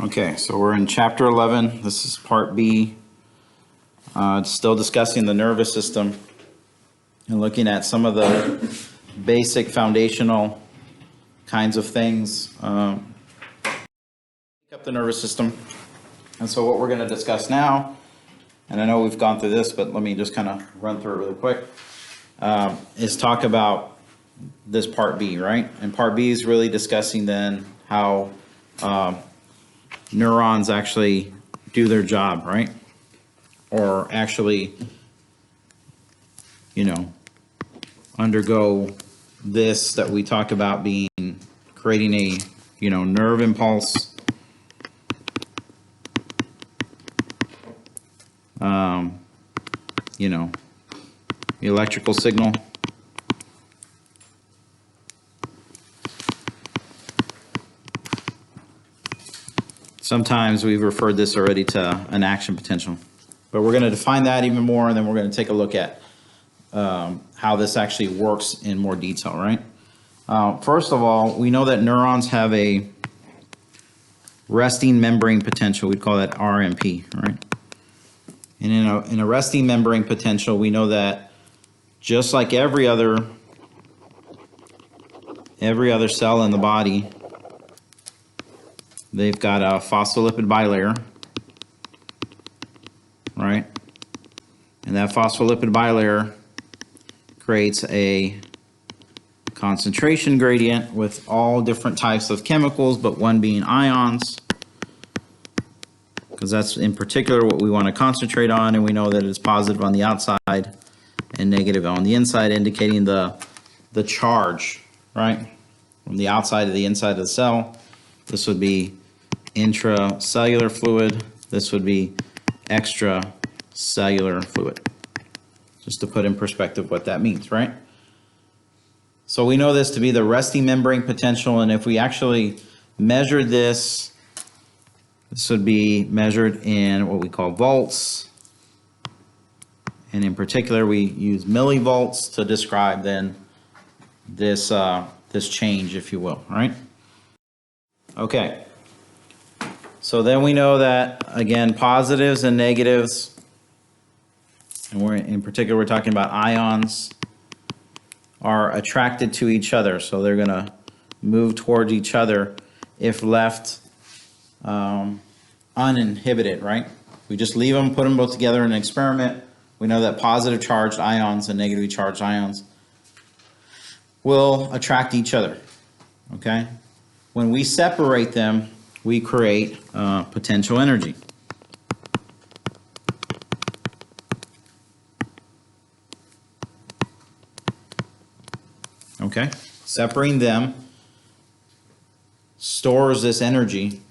Okay, so we're in chapter 11. This is part B. It's still discussing the nervous system and looking at some of the basic foundational kinds of things. Up the nervous system. And so what we're going to discuss now, and I know we've gone through this, but let me just kind of run through it really quick, is talk about this part B, right? And part B is really discussing then how neurons actually do their job, right? Or actually, undergo this that we talk about being creating a, nerve impulse, electrical signal. Sometimes we've referred this already to an action potential, but we're going to define that even more, and then we're going to take a look at how this actually works in more detail, right? First of all, we know that neurons have a resting membrane potential. We'd call that RMP, right? And in a resting membrane potential, we know that just like every other cell in the body, they've got a phospholipid bilayer, right? And that phospholipid bilayer creates a concentration gradient with all different types of chemicals, but one being ions, because that's in particular what we want to concentrate on, and we know that it's positive on the outside and negative on the inside, indicating the charge, right? From the outside to the inside of the cell. This would be intracellular fluid. This would be extracellular fluid. Just to put in perspective what that means, right? So we know this to be the resting membrane potential, and if we actually measured this, this would be measured in what we call volts, and in particular we use millivolts to describe then this this change, if you will, right? Okay. So then we know that, again, positives and negatives, and in particular we're talking about ions, are attracted to each other. So they're going to move towards each other if left uninhibited, right? We just leave them, put them both together in an experiment. We know that positive charged ions and negatively charged ions will attract each other, okay? When we separate them, we create potential energy. Okay, separating them stores this energy,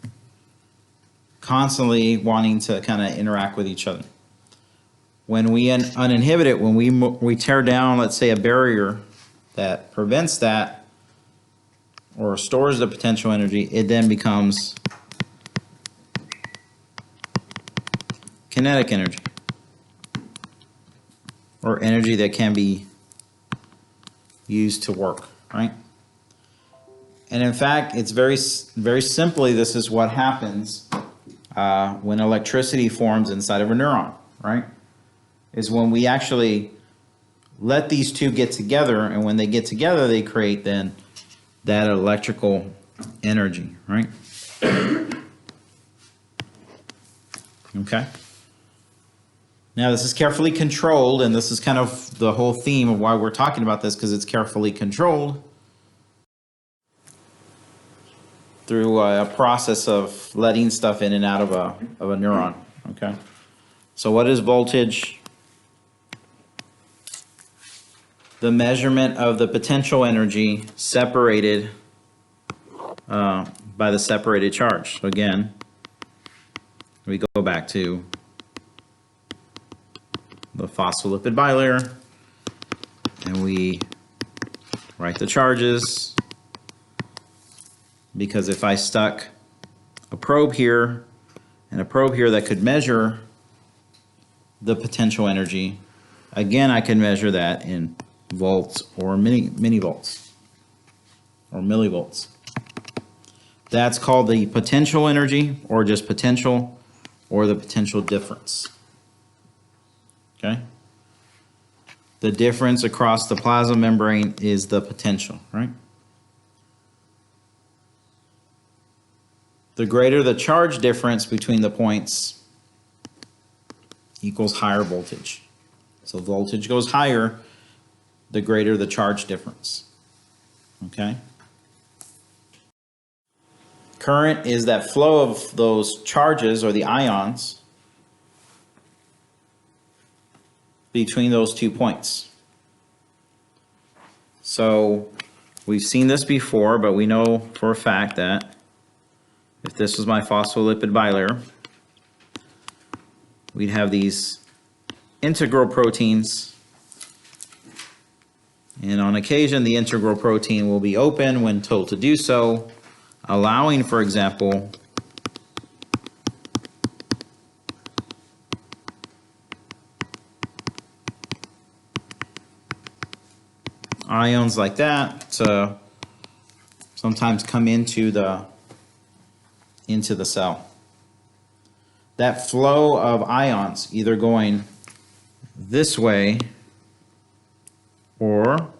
constantly wanting to kind of interact with each other. When we uninhibit it, when we tear down, let's say, a barrier that prevents that or stores the potential energy, it then becomes kinetic energy, or energy that can be used to work, right? And in fact, it's very simply, this is what happens when electricity forms inside of a neuron, right? Is when we actually let these two get together, and when they get together, they create then that electrical energy, right? Okay. Now, this is carefully controlled, and this is kind of the whole theme of why we're talking about this, because it's carefully controlled through a process of letting stuff in and out of a neuron, okay? So what is voltage? The measurement of the potential energy separated by the separated charge. So again, we go back to the phospholipid bilayer, and we write the charges, because if I stuck a probe here and a probe here that could measure the potential energy, again, I can measure that in volts or millivolts or millivolts. That's called the potential energy, or just potential, or the potential difference. Okay? The difference across the plasma membrane is the potential, right? The greater the charge difference between the points equals higher voltage. So voltage goes higher, the greater the charge difference. Okay? Current is that flow of those charges, or the ions, between those 2 points. So we've seen this before, but we know for a fact that if this was my phospholipid bilayer, we'd have these integral proteins, and on occasion the integral protein will be open when told to do so, allowing, for example, ions like that to sometimes come into the cell. That flow of ions either going this way or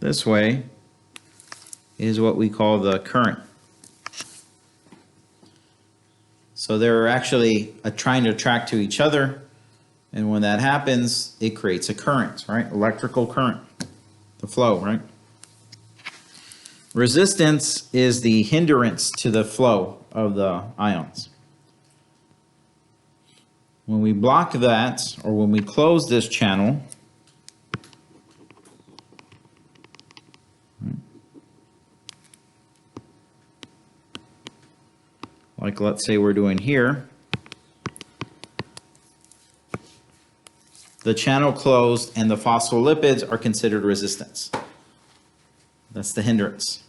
this way is what we call the current. So they're actually trying to attract to each other, and when that happens, it creates a current, right? Electrical current, the flow, right? Resistance is the hindrance to the flow of the ions. When we block that, or when we close this channel, like let's say we're doing here, the channel closed and the phospholipids are considered resistance. That's the hindrance.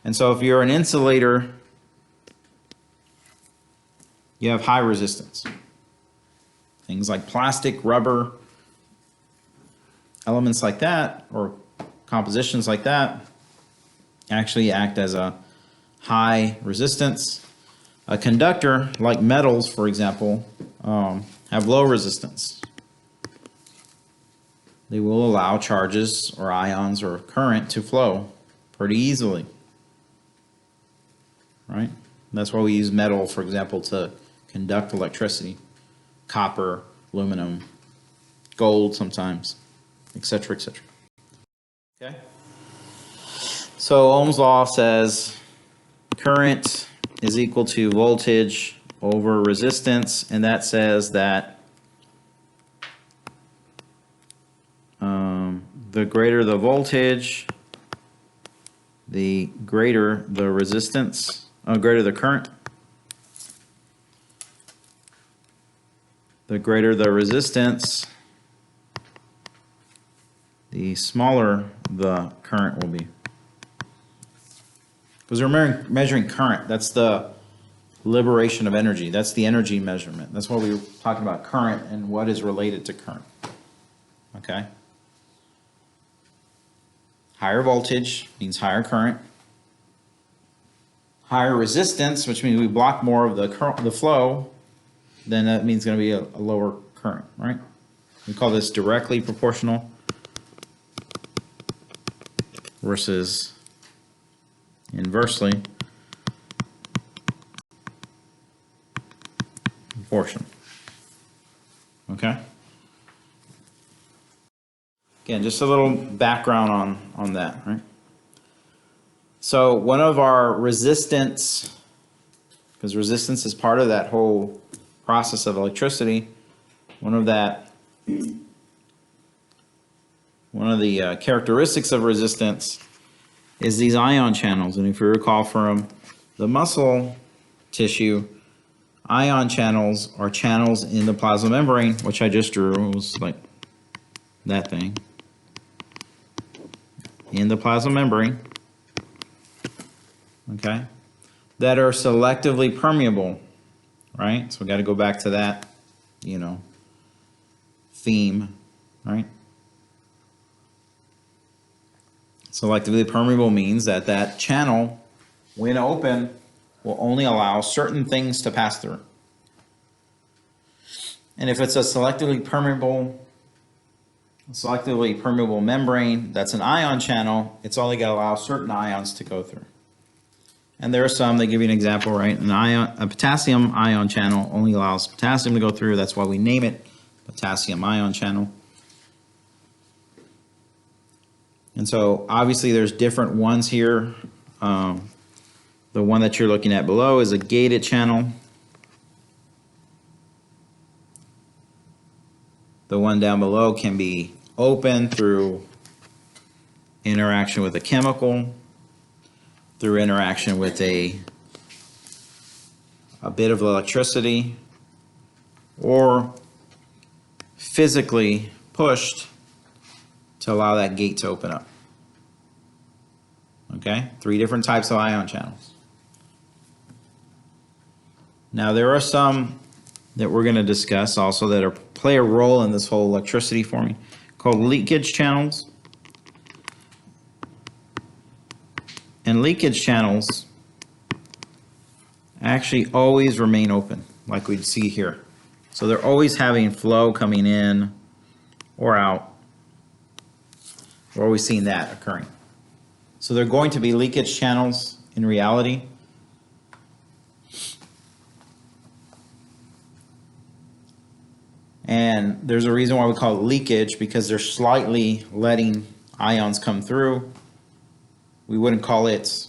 And so if you're an insulator, you have high resistance. Things like plastic, rubber, elements like that, or compositions like that, actually act as a high resistance. A conductor, like metals, for example, have low resistance. They will allow charges or ions or current to flow pretty easily, right? That's why we use metal, for example, to conduct electricity. Copper, aluminum, gold sometimes, etc., etc. Okay? So Ohm's law says current is equal to voltage over resistance, and that says that the greater the voltage, the greater the resistance, greater the current. The greater the resistance, the smaller the current will be. Because we're measuring current. That's the liberation of energy. That's the energy measurement. That's why we were talking about current and what is related to current. Okay? Higher voltage means higher current. Higher resistance, which means we block more of the flow, then that means going to be a lower current, right? We call this directly proportional versus inversely proportional. Okay? Again, just a little background on that, right? So one of our resistance, because resistance is part of that whole process of electricity, one of the characteristics of resistance is these ion channels. And if you recall from the muscle tissue, ion channels are channels in the plasma membrane, which I just drew. It was like that thing. In the plasma membrane, okay, that are selectively permeable, right? So we got to go back to that, theme, right? Selectively permeable means that channel when open, will only allow certain things to pass through. And if it's a selectively permeable membrane that's an ion channel, it's only going to allow certain ions to go through. And there are some, they give you an example, right? A potassium ion channel only allows potassium to go through. That's why we name it potassium ion channel. And so obviously there's different ones here. The one that you're looking at below is a gated channel. The one down below can be open through interaction with a chemical, through interaction with a bit of electricity, or physically pushed to allow that gate to open up. Okay, 3 different types of ion channels. Now there are some that we're going to discuss also that play a role in this whole electricity forming, called leakage channels. And leakage channels actually always remain open, like we'd see here. So they're always having flow coming in or out. We're always seeing that occurring. So they're going to be leakage channels in reality. And there's a reason why we call it leakage, because they're slightly letting ions come through. We wouldn't call it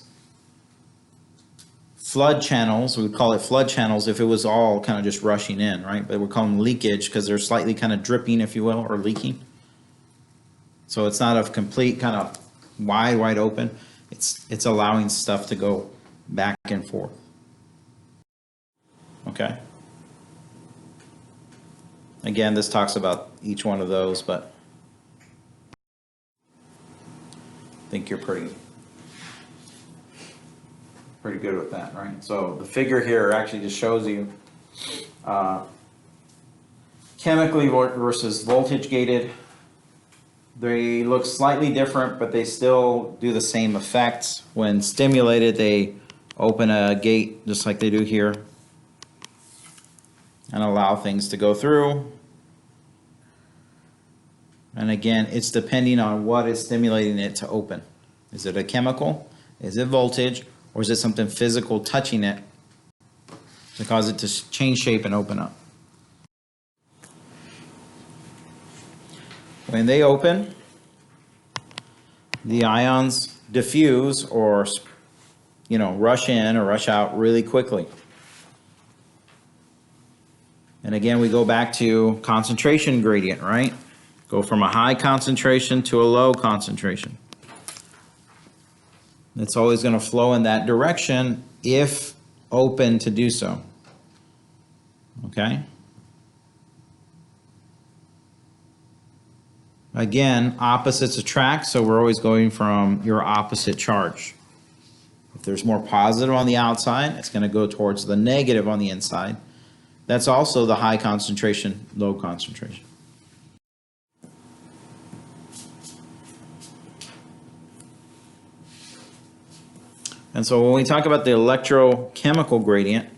flood channels. We would call it flood channels if it was all kind of just rushing in, right? But we call them leakage because they're slightly kind of dripping, if you will, or leaking. So it's not a complete kind of wide open. It's allowing stuff to go back and forth. Okay. Again, this talks about each one of those, but I think you're pretty good with that, right? So the figure here actually just shows you chemically versus voltage gated. They look slightly different, but they still do the same effects. When stimulated, they open a gate just like they do here and allow things to go through. And again, it's depending on what is stimulating it to open. Is it a chemical? Is it voltage? Or is it something physical touching it to cause it to change shape and open up? When they open, the ions diffuse or, rush in or rush out really quickly. And again, we go back to concentration gradient, right? Go from a high concentration to a low concentration. It's always going to flow in that direction if open to do so. Okay? Again, opposites attract, so we're always going from your opposite charge. If there's more positive on the outside, it's going to go towards the negative on the inside. That's also the high concentration, low concentration. And so when we talk about the electrochemical gradient,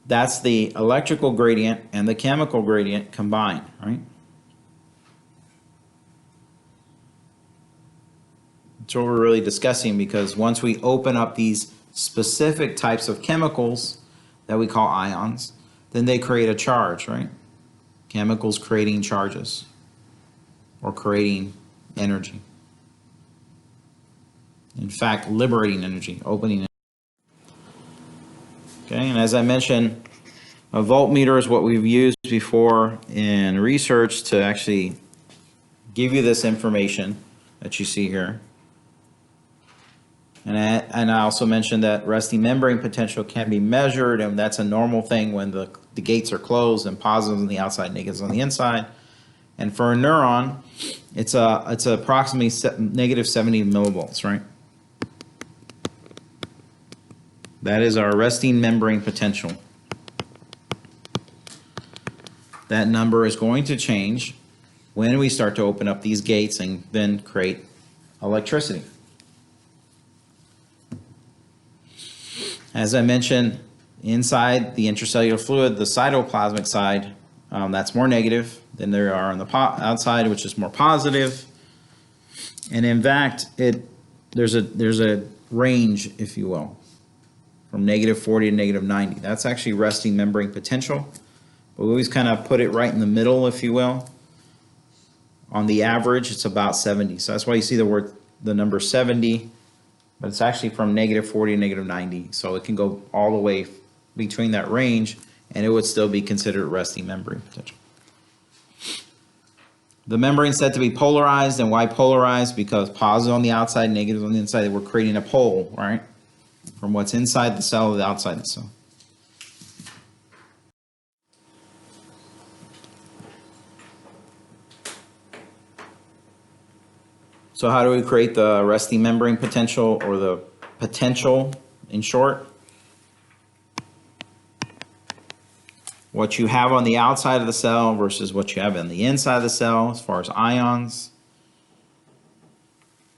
that's the electrical gradient and the chemical gradient combined, right? That's what we're really discussing, because once we open up these specific types of chemicals that we call ions, then they create a charge, right? Chemicals creating charges or creating energy. In fact, liberating energy, opening it. Okay, and as I mentioned, a voltmeter is what we've used before in research to actually give you this information that you see here. And I also mentioned that resting membrane potential can be measured, and that's a normal thing when the gates are closed and positives on the outside, negatives on the inside. And for a neuron, it's approximately negative 70 millivolts, right? That is our resting membrane potential. That number is going to change when we start to open up these gates and then create electricity. As I mentioned, inside the intracellular fluid, the cytoplasmic side, that's more negative than there are on the outside, which is more positive. And in fact, there's a range, if you will, from -40 to -90. That's actually resting membrane potential. But we always kind of put it right in the middle, if you will. On the average, it's about 70. So that's why you see the number 70, but it's actually from -40 to -90. So it can go all the way between that range, and it would still be considered resting membrane potential. The membrane is said to be polarized, and why polarized? Because positive on the outside, negative on the inside. We're creating a pole, right? From what's inside the cell to the outside the cell. So how do we create the resting membrane potential, or the potential in short? What you have on the outside of the cell versus what you have on the inside of the cell as far as ions.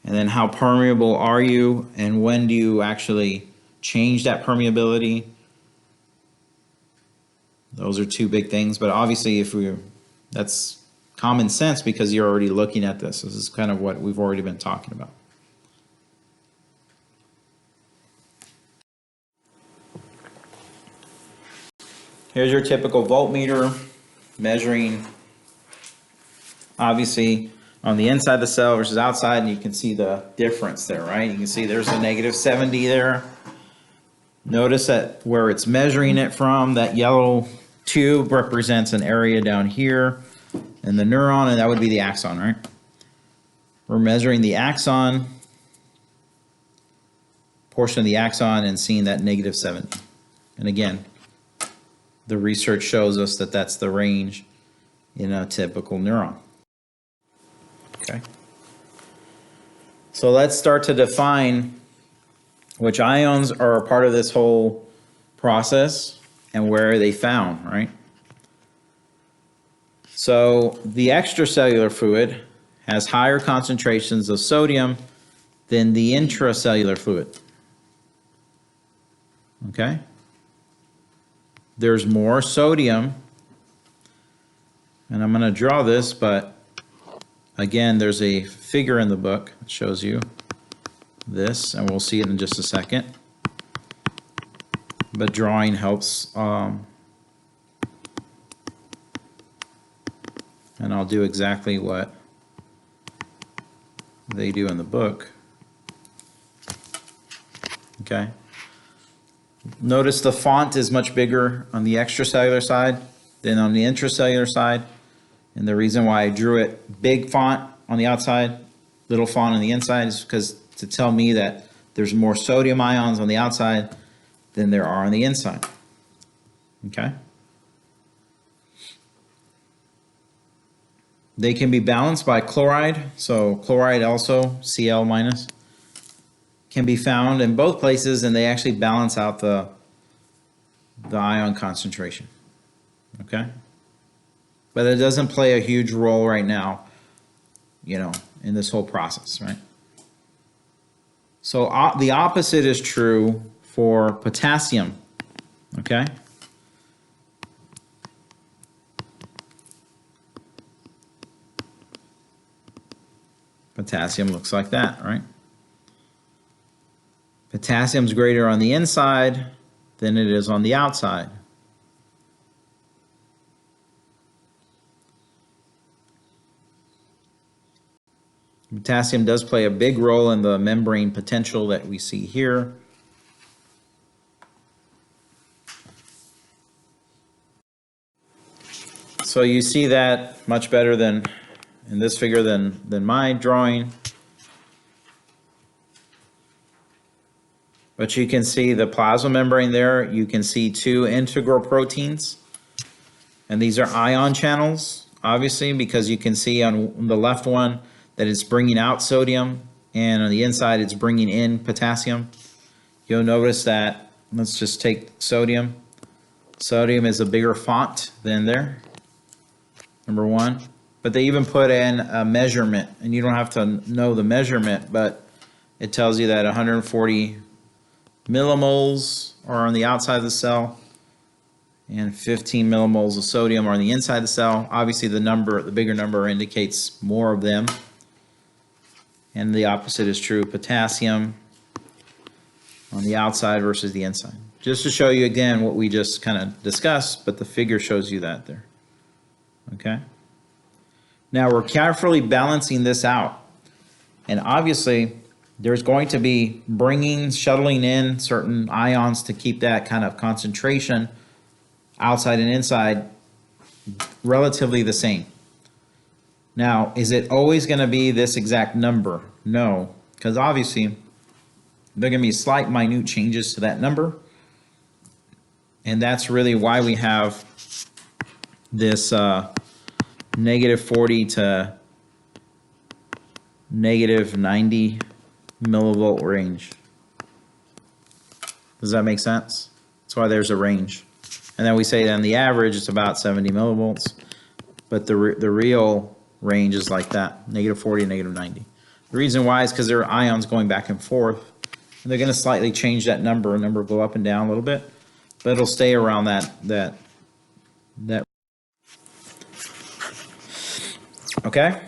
And then how permeable are you, and when do you actually change that permeability? Those are two big things, but obviously that's common sense because you're already looking at this. This is kind of what we've already been talking about. Here's your typical voltmeter measuring, obviously, on the inside of the cell versus outside, and you can see the difference there, right? You can see there's a -70 there. Notice that where it's measuring it from, that yellow tube represents an area down here in the neuron, and that would be the axon, right? We're measuring the axon, portion of the axon, and seeing that -70. And again, the research shows us that that's the range in a typical neuron. Okay. So let's start to define which ions are a part of this whole process and where are they found, right? So the extracellular fluid has higher concentrations of sodium than the intracellular fluid. Okay? There's more sodium, and I'm going to draw this, but again, there's a figure in the book that shows you this, and we'll see it in just a second. But drawing helps, and I'll do exactly what they do in the book. Okay. Notice the font is much bigger on the extracellular side than on the intracellular side. And the reason why I drew it big font on the outside, little font on the inside, is because to tell me that there's more sodium ions on the outside than there are on the inside. Okay? They can be balanced by chloride. So chloride also, Cl minus, can be found in both places, and they actually balance out the ion concentration. Okay? But it doesn't play a huge role right now, you know, in this whole process, right? So the opposite is true for potassium, okay? Potassium looks like that, right? Potassium's greater on the inside than it is on the outside. Potassium does play a big role in the membrane potential that we see here. So you see that much better than in this figure than my drawing. But you can see the plasma membrane there. You can see two integral proteins. And these are ion channels, obviously, because you can see on the left one that it's bringing out sodium, and on the inside it's bringing in potassium. You'll notice that, let's just take sodium. Sodium is a bigger font than there, number one. But they even put in a measurement, and you don't have to know the measurement, but it tells you that 140 millimoles are on the outside of the cell, and 15 millimoles of sodium are on the inside of the cell. Obviously, the bigger number indicates more of them. And the opposite is true, potassium on the outside versus the inside. Just to show you again what we just kind of discussed, but the figure shows you that there. Okay? Now we're carefully balancing this out. And obviously, there's going to be shuttling in certain ions to keep that kind of concentration outside and inside relatively the same. Now, is it always going to be this exact number? No, because obviously there are going to be slight minute changes to that number. And that's really why we have this negative 40 to negative 90 millivolt range. Does that make sense? That's why there's a range. And then we say on the average it's about 70 millivolts, but the real range is like that, negative 40 to negative 90. The reason why is because there are ions going back and forth, and they're going to slightly change that number. A number will go up and down a little bit, but it'll stay around that. Okay?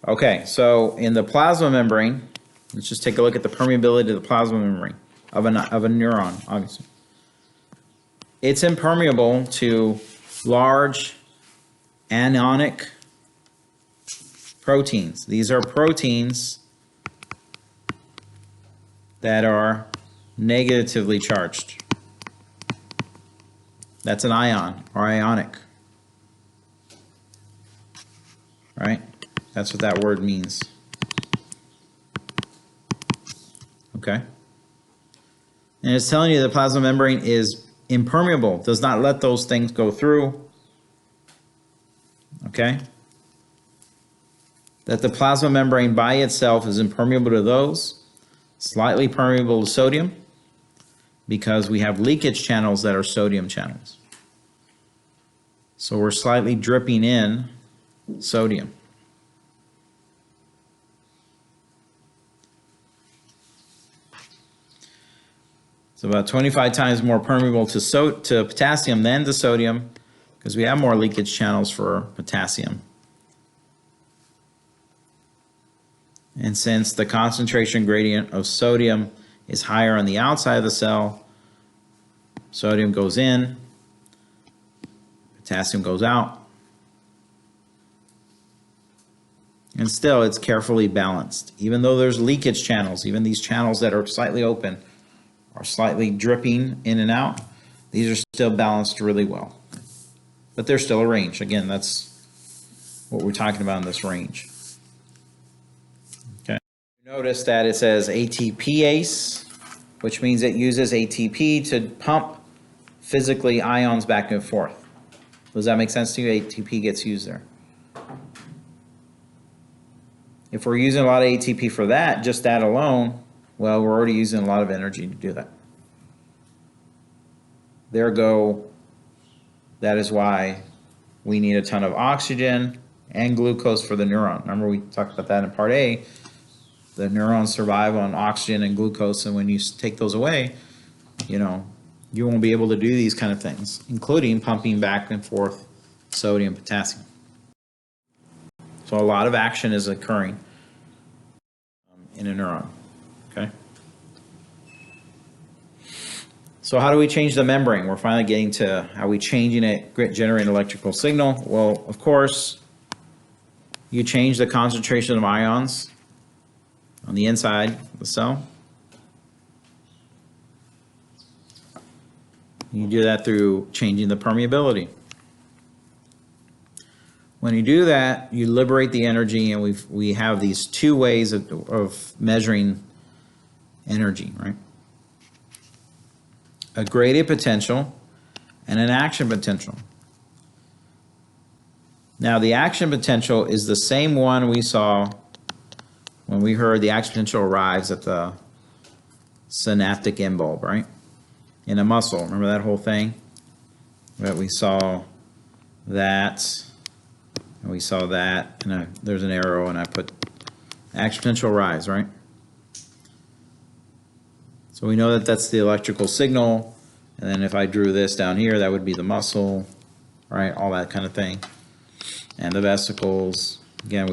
Okay, so in the plasma membrane, let's just take a look at the permeability of the plasma membrane of a neuron, obviously. It's impermeable to large anionic proteins. These are proteins that are negatively charged. That's an ion or ionic. Right? That's what that word means. Okay? And it's telling you the plasma membrane is impermeable, does not let those things go through. Okay? That the plasma membrane by itself is impermeable to those, slightly permeable to sodium, because we have leakage channels that are sodium channels. So we're slightly dripping in sodium. It's about 25 times more permeable to potassium than to sodium, because we have more leakage channels for potassium. And since the concentration gradient of sodium is higher on the outside of the cell, sodium goes in, potassium goes out. And still, it's carefully balanced. Even though there's leakage channels, even these channels that are slightly open are slightly dripping in and out, these are still balanced really well. But there's still a range. Again, that's what we're talking about in this range. Okay. Notice that it says ATPase, which means it uses ATP to pump physically ions back and forth. Does that make sense to you? ATP gets used there. If we're using a lot of ATP for that, just that alone, well, we're already using a lot of energy to do that. That is why we need a ton of oxygen and glucose for the neuron. Remember we talked about that in part A. The neurons survive on oxygen and glucose, and when you take those away, you won't be able to do these kind of things, including pumping back and forth sodium, potassium. So a lot of action is occurring in a neuron, okay? So how do we change the membrane? We're finally getting to how we changing it, generating an electrical signal. Well, of course, you change the concentration of ions on the inside of the cell. You do that through changing the permeability. When you do that, you liberate the energy, and we have these two ways of measuring energy, right? A gradient potential and an action potential. Now, the action potential is the same one we saw when we heard the action potential arrives at the synaptic end bulb, right? In a muscle. Remember that whole thing? That we saw that, and we saw that, and there's an arrow, and I put action potential rise, right? So we know that that's the electrical signal, and then if I drew this down here, that would be the muscle, right? All that kind of thing. And the vesicles, again,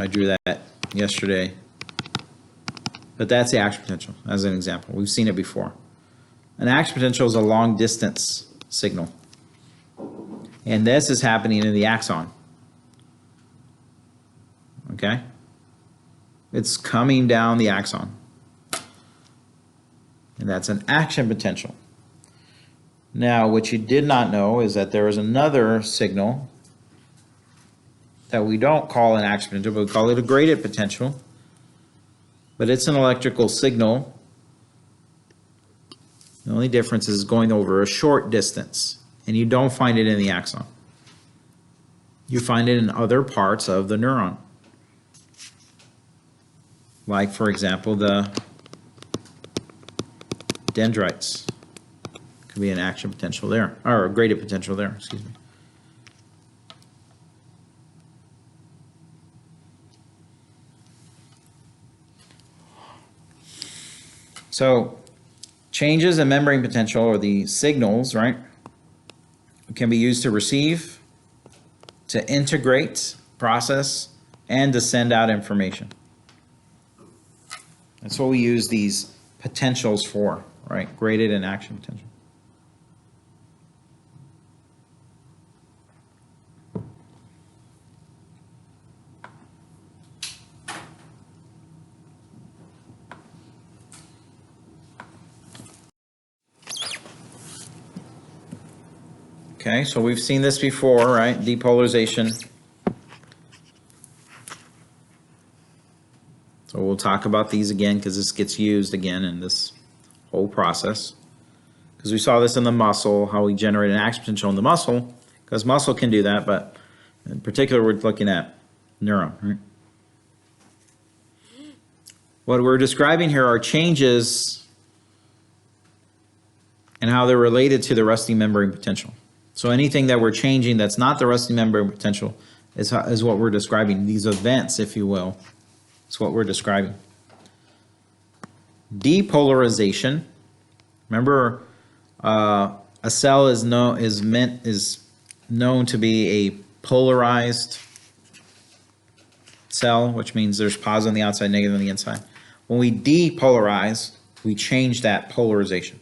I drew that yesterday. But that's the action potential, as an example. We've seen it before. An action potential is a long distance signal. And this is happening in the axon. Okay? It's coming down the axon. And that's an action potential. Now, what you did not know is that there is another signal that we don't call an action potential, but we call it a graded potential. But it's an electrical signal. The only difference is going over a short distance, and you don't find it in the axon. You find it in other parts of the neuron. Like, for example, the dendrites. Could be an action potential there, or a graded potential there, excuse me. So, changes in membrane potential, or the signals, right, can be used to receive, to integrate, process, and to send out information. That's what we use these potentials for, right? Graded and action potential. Okay, so we've seen this before, right? Depolarization. So we'll talk about these again because this gets used again in this whole process. Because we saw this in the muscle, how we generate an action potential in the muscle, because muscle can do that, but in particular we're looking at neuron, right? What we're describing here are changes and how they're related to the resting membrane potential. So anything that we're changing that's not the resting membrane potential is what we're describing. These events, if you will, is what we're describing. Depolarization. Remember, a cell is known to be a polarized cell, which means there's positive on the outside, negative on the inside. When we depolarize, we change that polarization.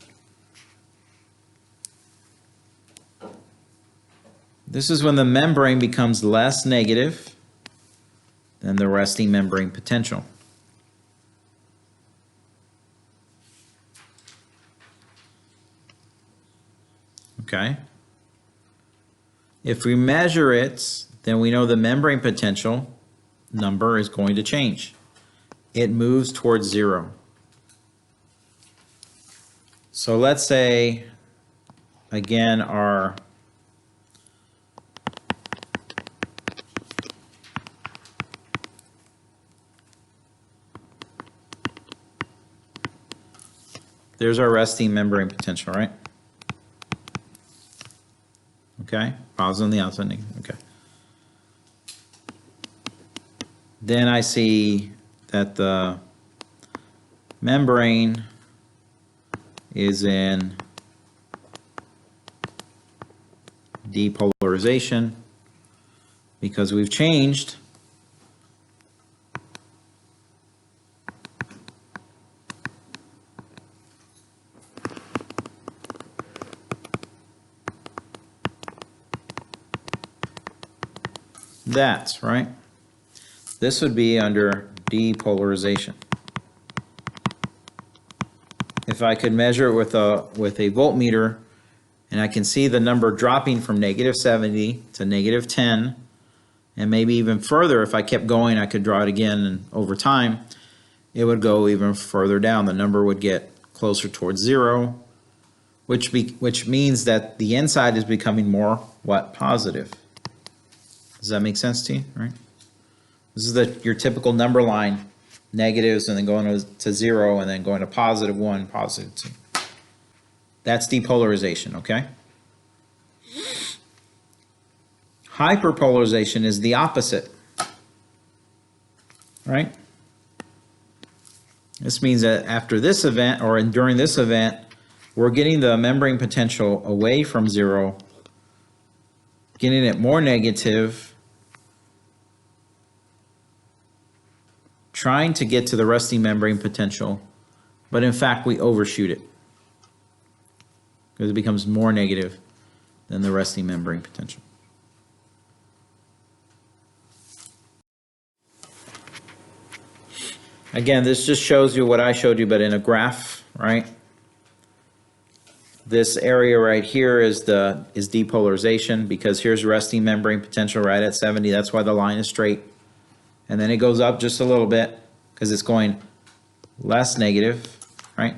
This is when the membrane becomes less negative than the resting membrane potential. Okay. If we measure it, then we know the membrane potential number is going to change. It moves towards 0. So let's say, again, there's our resting membrane potential, right? Okay, positive on the outside, negative, okay. Then I see that the membrane is in depolarization because we've changed that, right? This would be under depolarization. If I could measure it with a voltmeter, and I can see the number dropping from -70 to -10, and maybe even further, if I kept going, I could draw it again, and over time, it would go even further down. The number would get closer towards 0, which means that the inside is becoming more, what, positive. Does that make sense to you, right? This is your typical number line, negatives and then going to 0 and then going to +1, +2. That's depolarization, okay? Hyperpolarization is the opposite, right? This means that after this event, or during this event, we're getting the membrane potential away from zero, getting it more negative, trying to get to the resting membrane potential, but in fact we overshoot it because it becomes more negative than the resting membrane potential. Again, this just shows you what I showed you, but in a graph, right? This area right here is depolarization, because here's resting membrane potential right at 70. That's why the line is straight. And then it goes up just a little bit because it's going less negative, right?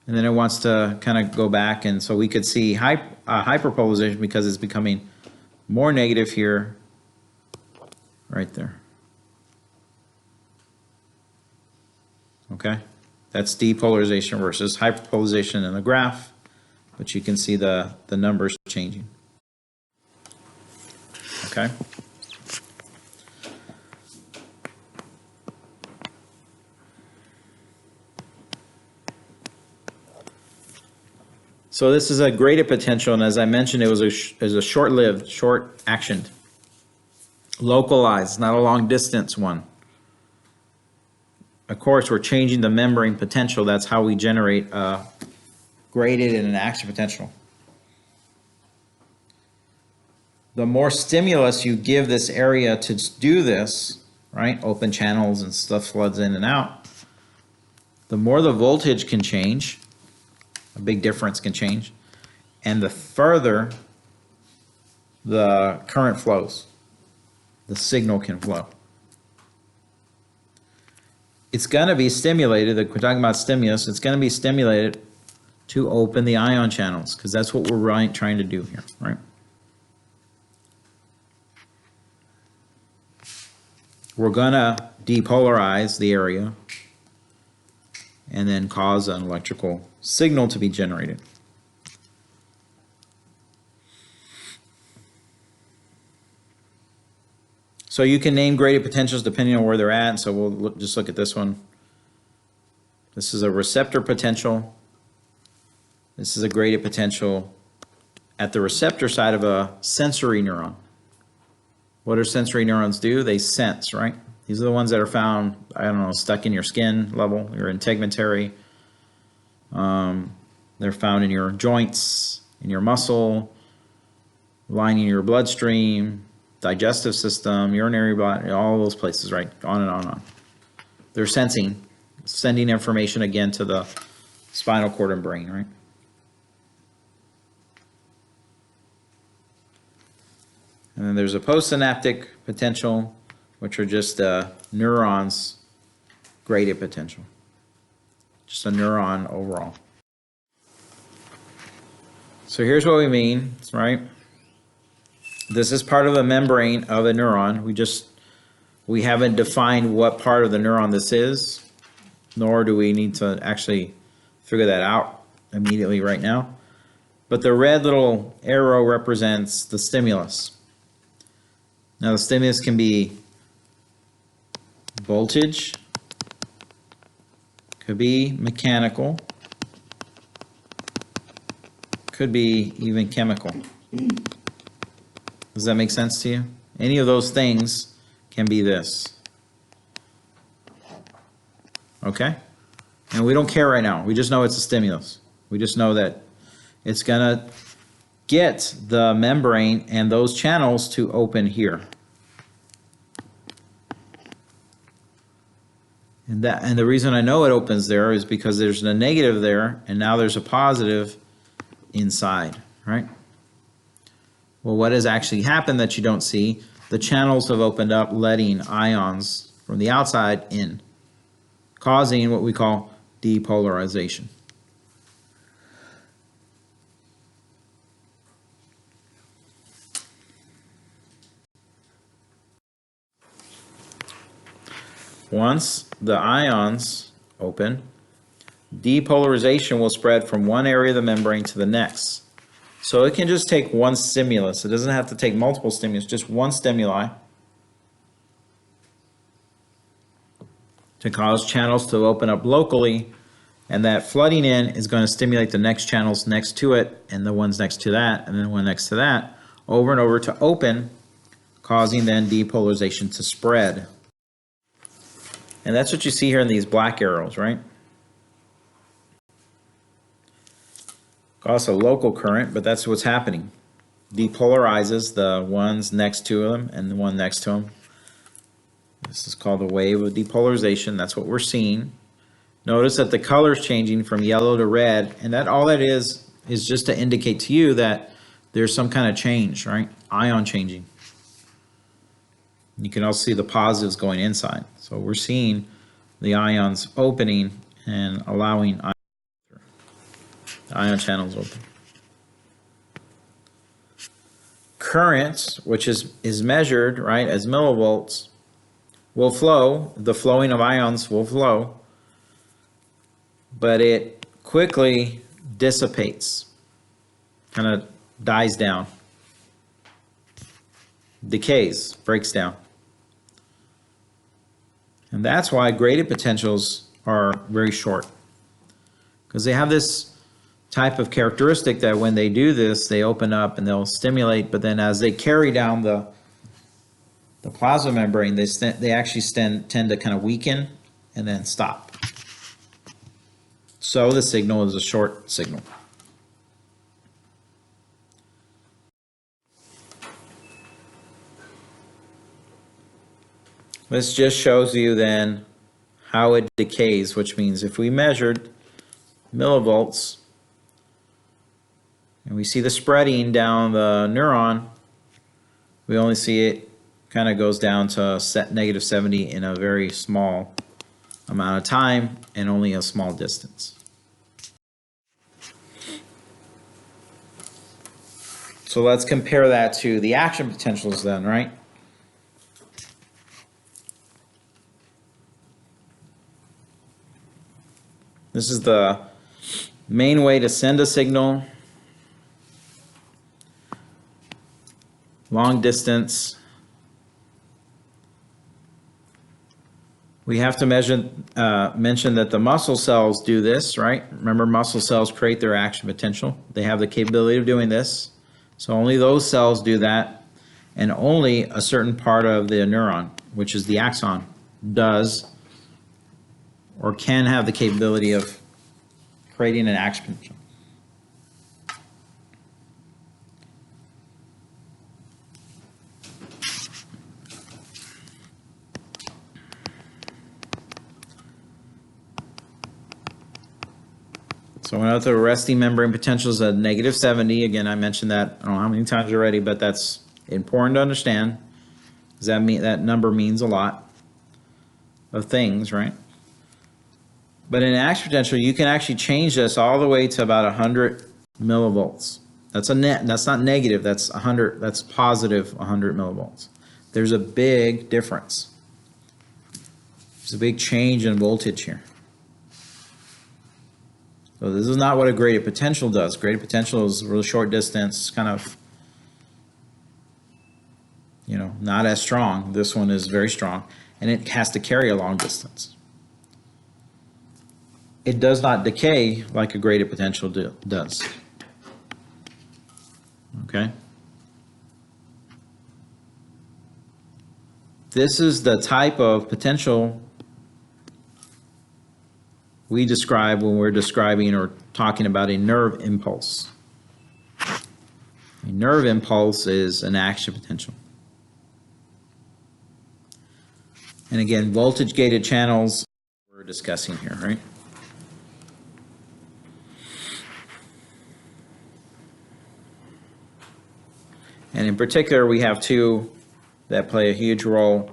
And then it wants to kind of go back, and so we could see hyperpolarization because it's becoming more negative here, right there. Okay, that's depolarization versus hyperpolarization in the graph, but you can see the numbers changing. Okay. So this is a graded potential, and as I mentioned, it was a short-lived, short-actioned, localized, not a long-distance one. Of course, we're changing the membrane potential. That's how we generate a graded and an action potential. The more stimulus you give this area to do this, right, open channels and stuff floods in and out, the more the voltage can change, a big difference can change, and the further the current flows, the signal can flow. It's going to be stimulated, we're talking about stimulus, it's going to be stimulated to open the ion channels, because that's what we're trying to do here, right? We're going to depolarize the area and then cause an electrical signal to be generated. So you can name graded potentials depending on where they're at. So we'll just look at this one. This is a receptor potential. This is a graded potential at the receptor side of a sensory neuron. What do sensory neurons do? They sense, right? These are the ones that are found, I don't know, stuck in your skin level, your integumentary. They're found in your joints, in your muscle, lining your bloodstream, digestive system, urinary bladder, all those places, right? On and on and on. They're sensing, sending information again to the spinal cord and brain, right? And then there's a postsynaptic potential, which are just neurons graded potential. Just a neuron overall. So here's what we mean, right? This is part of the membrane of a neuron. We haven't defined what part of the neuron this is, nor do we need to actually figure that out immediately right now. But the red little arrow represents the stimulus. Now the stimulus can be voltage, could be mechanical, could be even chemical. Does that make sense to you? Any of those things can be this. Okay? And we don't care right now. We just know it's a stimulus. We just know that it's going to get the membrane and those channels to open here. And the reason I know it opens there is because there's a negative there, and now there's a positive inside, right? Well, what has actually happened that you don't see? The channels have opened up, letting ions from the outside in, causing what we call depolarization. Once the ions open, depolarization will spread from one area of the membrane to the next. So it can just take one stimulus. It doesn't have to take multiple stimulus, just one stimuli. to cause channels to open up locally, and that flooding in is going to stimulate the next channels next to it, and the ones next to that, and then the one next to that, over and over to open, causing then depolarization to spread. And that's what you see here in these black arrows, right? Also local current, but that's what's happening. Depolarizes the ones next to them and the one next to them. This is called a wave of depolarization. That's what we're seeing. Notice that the color is changing from yellow to red, and that all that is just to indicate to you that there's some kind of change, right? Ion changing. You can also see the positives going inside. So we're seeing the ions opening and allowing ion channels open. Current, which is measured, right, as millivolts, will flow. The flowing of ions will flow, but it quickly dissipates, kind of dies down, decays, breaks down. And that's why graded potentials are very short, because they have this type of characteristic that when they do this, they open up and they'll stimulate, but then as they carry down the plasma membrane, they actually tend to kind of weaken and then stop. So the signal is a short signal. This just shows you then how it decays, which means if we measured millivolts and we see the spreading down the neuron, we only see it kind of goes down to negative 70 in a very small amount of time and only a small distance. So let's compare that to the action potentials then, right? This is the main way to send a signal, long distance. We have to mention that the muscle cells do this, right? Remember, muscle cells create their action potential. They have the capability of doing this. So only those cells do that, and only a certain part of the neuron, which is the axon, does or can have the capability of creating an action potential. So when out the resting membrane potential is a negative 70, again, I mentioned that I don't know how many times already, but that's important to understand, because that number means a lot of things, right? But in action potential, you can actually change this all the way to about 100 millivolts. That's not negative, that's 100, that's positive 100 millivolts. There's a big difference. There's a big change in voltage here. So this is not what a graded potential does. Graded potential is really short distance, kind of, not as strong. This one is very strong, and it has to carry a long distance. It does not decay like a graded potential does. Okay? This is the type of potential we describe when we're describing or talking about a nerve impulse. A nerve impulse is an action potential. And again, voltage-gated channels we're discussing here, right? And in particular, we have two that play a huge role: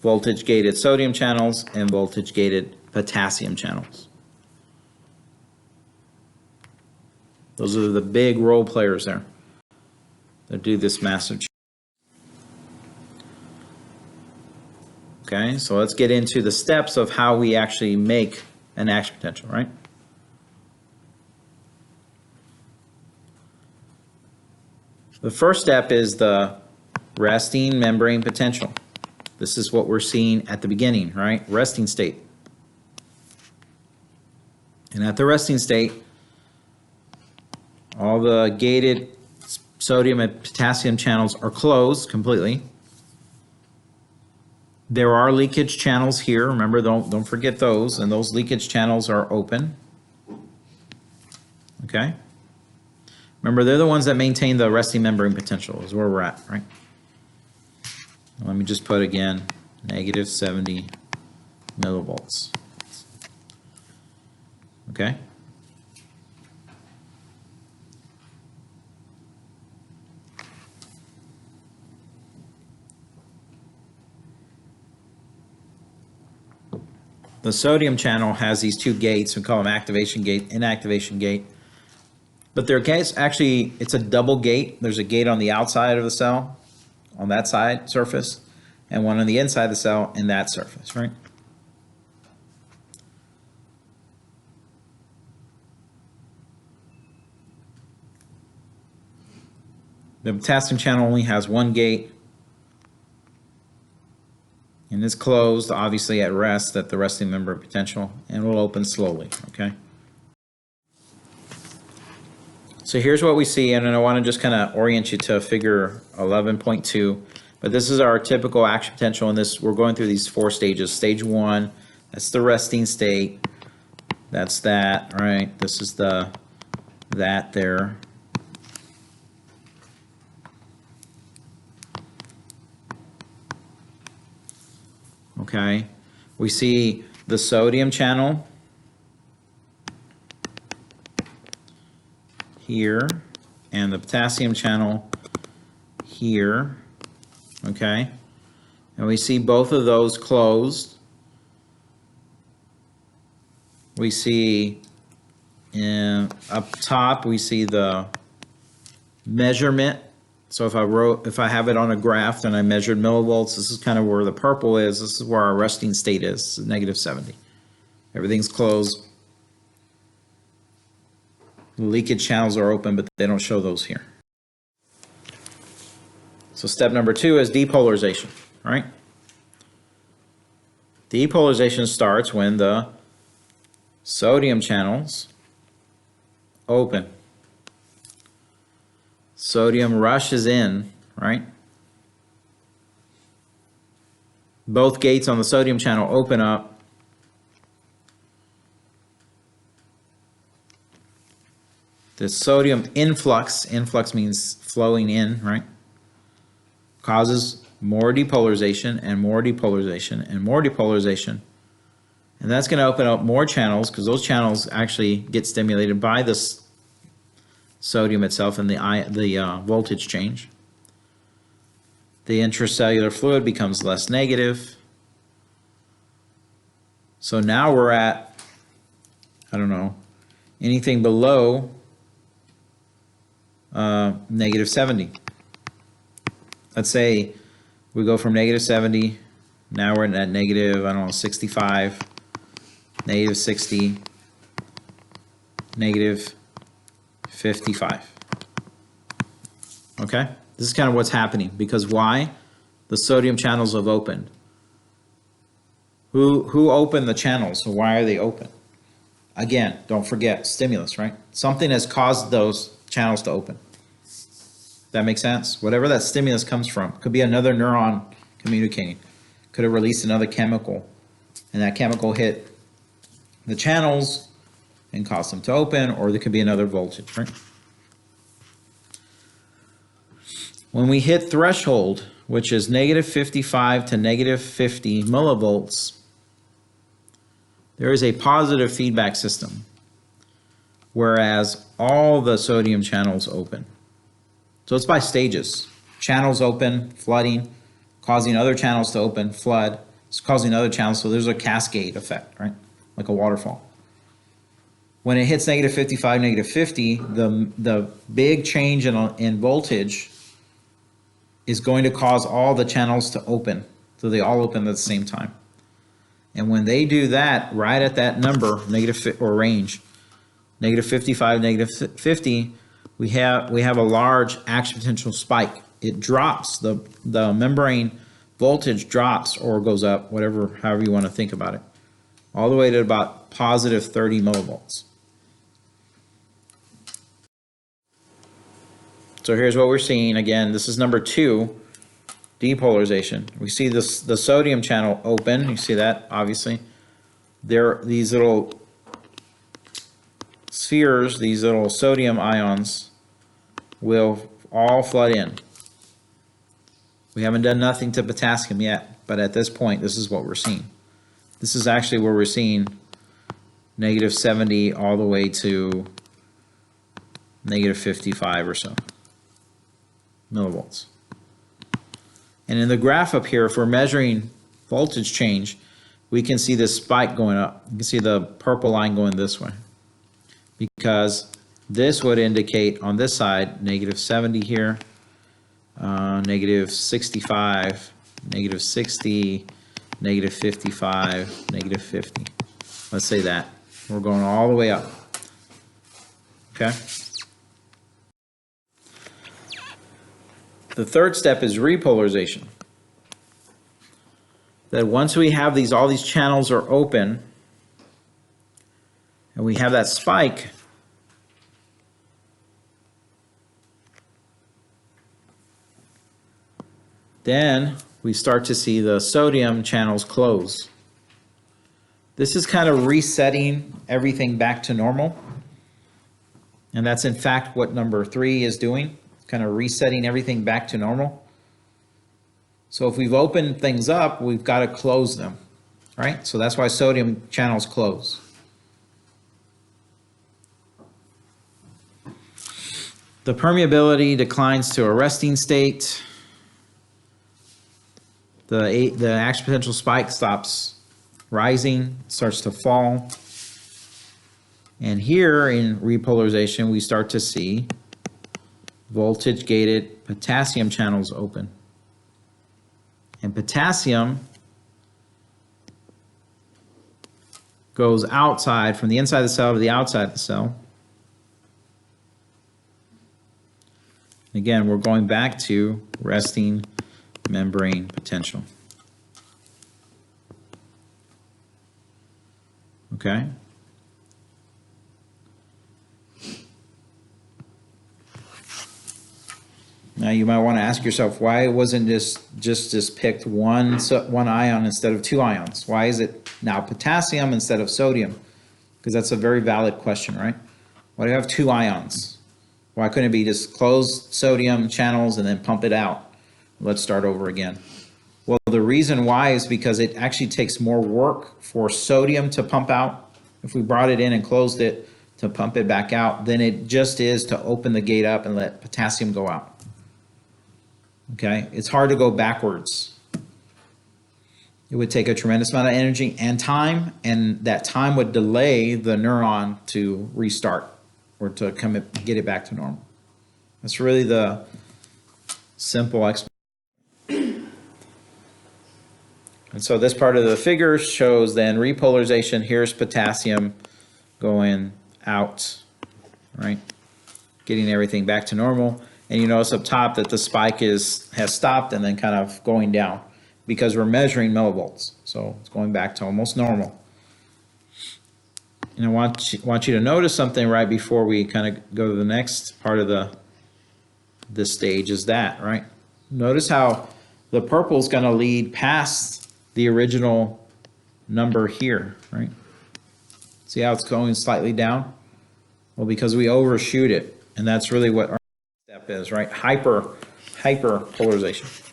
voltage-gated sodium channels and voltage-gated potassium channels. Those are the big role players there that do this massive change. Okay, so let's get into the steps of how we actually make an action potential, right? The first step is the resting membrane potential. This is what we're seeing at the beginning, right? Resting state. And at the resting state, all the gated sodium and potassium channels are closed completely. There are leakage channels here. Remember, don't forget those. And those leakage channels are open. Okay? Remember, they're the ones that maintain the resting membrane potential is where we're at, right? Let me just put again, negative 70 millivolts. Okay? The sodium channel has these two gates. We call them activation gate, inactivation gate. But their gates, actually, it's a double gate. There's a gate on the outside of the cell, on that side surface, and one on the inside of the cell in that surface, right? The potassium channel only has one gate, and it's closed, obviously at rest, at the resting membrane potential, and will open slowly, okay? So here's what we see, and I want to just kind of orient you to figure 11.2, but this is our typical action potential, and this, we're going through these four stages. Stage one, that's the resting state, that's that, right? This is that there. Okay, we see the sodium channel here and the potassium channel here, okay? And we see both of those closed. We see up top, we see the measurement. So if I have it on a graph and I measured millivolts, this is kind of where the purple is. This is where our resting state is, negative 70. Everything's closed. The leakage channels are open, but they don't show those here. So step number 2 is depolarization, right? Depolarization starts when the sodium channels open. Sodium rushes in, right? Both gates on the sodium channel open up. The sodium influx means flowing in, right? Causes more depolarization and more depolarization and more depolarization. And that's going to open up more channels because those channels actually get stimulated by this sodium itself and the voltage change. The intracellular fluid becomes less negative. So now we're at, I don't know, anything below negative 70. Let's say we go from negative 70, now we're at negative, I don't know, 65, negative 60, negative 55. Okay? This is kind of what's happening because why? The sodium channels have opened. Who opened the channels? Why are they open? Again, don't forget stimulus, right? Something has caused those channels to open. That makes sense? Whatever that stimulus comes from. Could be another neuron communicating. Could have released another chemical, and that chemical hit the channels and cause them to open, or there could be another voltage, right? When we hit threshold, which is negative 55 to negative 50 millivolts, there is a positive feedback system, whereas all the sodium channels open. So it's by stages. Channels open, flooding, causing other channels to open, flood, it's causing other channels, so there's a cascade effect, right? Like a waterfall. When it hits negative 55, negative 50, the big change in voltage is going to cause all the channels to open. So they all open at the same time. And when they do that, right at that number, negative or range, negative 55, negative 50, we have a large action potential spike. It drops, the membrane voltage drops or goes up, however you want to think about it. all the way to about positive 30 millivolts. So here's what we're seeing. Again, this is number 2, depolarization. We see this, the sodium channel open. You see that, obviously. There, these little spheres, these little sodium ions, will all flood in. We haven't done nothing to potassium yet, but at this point, this is what we're seeing. This is actually where we're seeing negative 70 all the way to negative 55 or so millivolts. And in the graph up here, if we're measuring voltage change, we can see this spike going up. You can see the purple line going this way, because this would indicate on this side negative 70 here, negative 65, negative 60, negative 55, negative 50. Let's say that. We're going all the way up. Okay? The third step is repolarization. That once we have these, all these channels are open, and we have that spike, then we start to see the sodium channels close. This is kind of resetting everything back to normal. And that's in fact what number 3 is doing, kind of resetting everything back to normal. So if we've opened things up, we've got to close them, right? So that's why sodium channels close. The permeability declines to a resting state. The action potential spike stops rising, starts to fall. And here in repolarization, we start to see voltage gated potassium channels open. And potassium goes outside, from the inside of the cell to the outside of the cell. Again, we're going back to resting membrane potential. Okay? Now you might want to ask yourself, why wasn't just picked one ion instead of 2 ions? Why is it now potassium instead of sodium? Because that's a very valid question, right? Why do you have 2 ions? Why couldn't it be just closed sodium channels and then pump it out? Let's start over again. Well, the reason why is because it actually takes more work for sodium to pump out. If we brought it in and closed it to pump it back out, than it just is to open the gate up and let potassium go out. Okay, it's hard to go backwards. It would take a tremendous amount of energy and time, and that time would delay the neuron to restart or to get it back to normal. That's really the simple explanation. And so this part of the figure shows then repolarization. Here's potassium going out, right? Getting everything back to normal. And you notice up top that the spike has stopped and then kind of going down because we're measuring millivolts. So it's going back to almost normal. And I want you to notice something right before we kind of go to the next part of this stage is that, right? Notice how the purple is going to lead past the original number here, right? See how it's going slightly down? Well, because we overshoot it, and that's really what our step is, right? Hyperpolarization.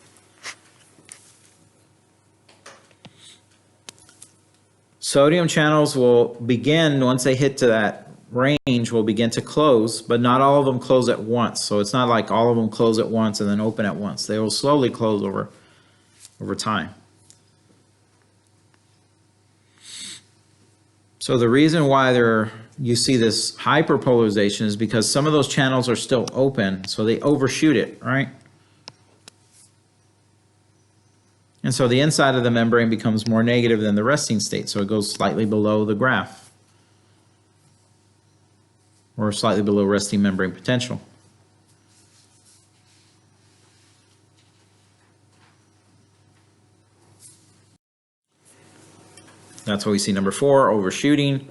Sodium channels will begin, once they hit to that range, will begin to close, but not all of them close at once. So it's not like all of them close at once and then open at once. They will slowly close over time. So the reason why you see this hyperpolarization is because some of those channels are still open, so they overshoot it, right? And so the inside of the membrane becomes more negative than the resting state, so it goes slightly below the graph, or slightly below resting membrane potential. That's what we see. Number 4, overshooting,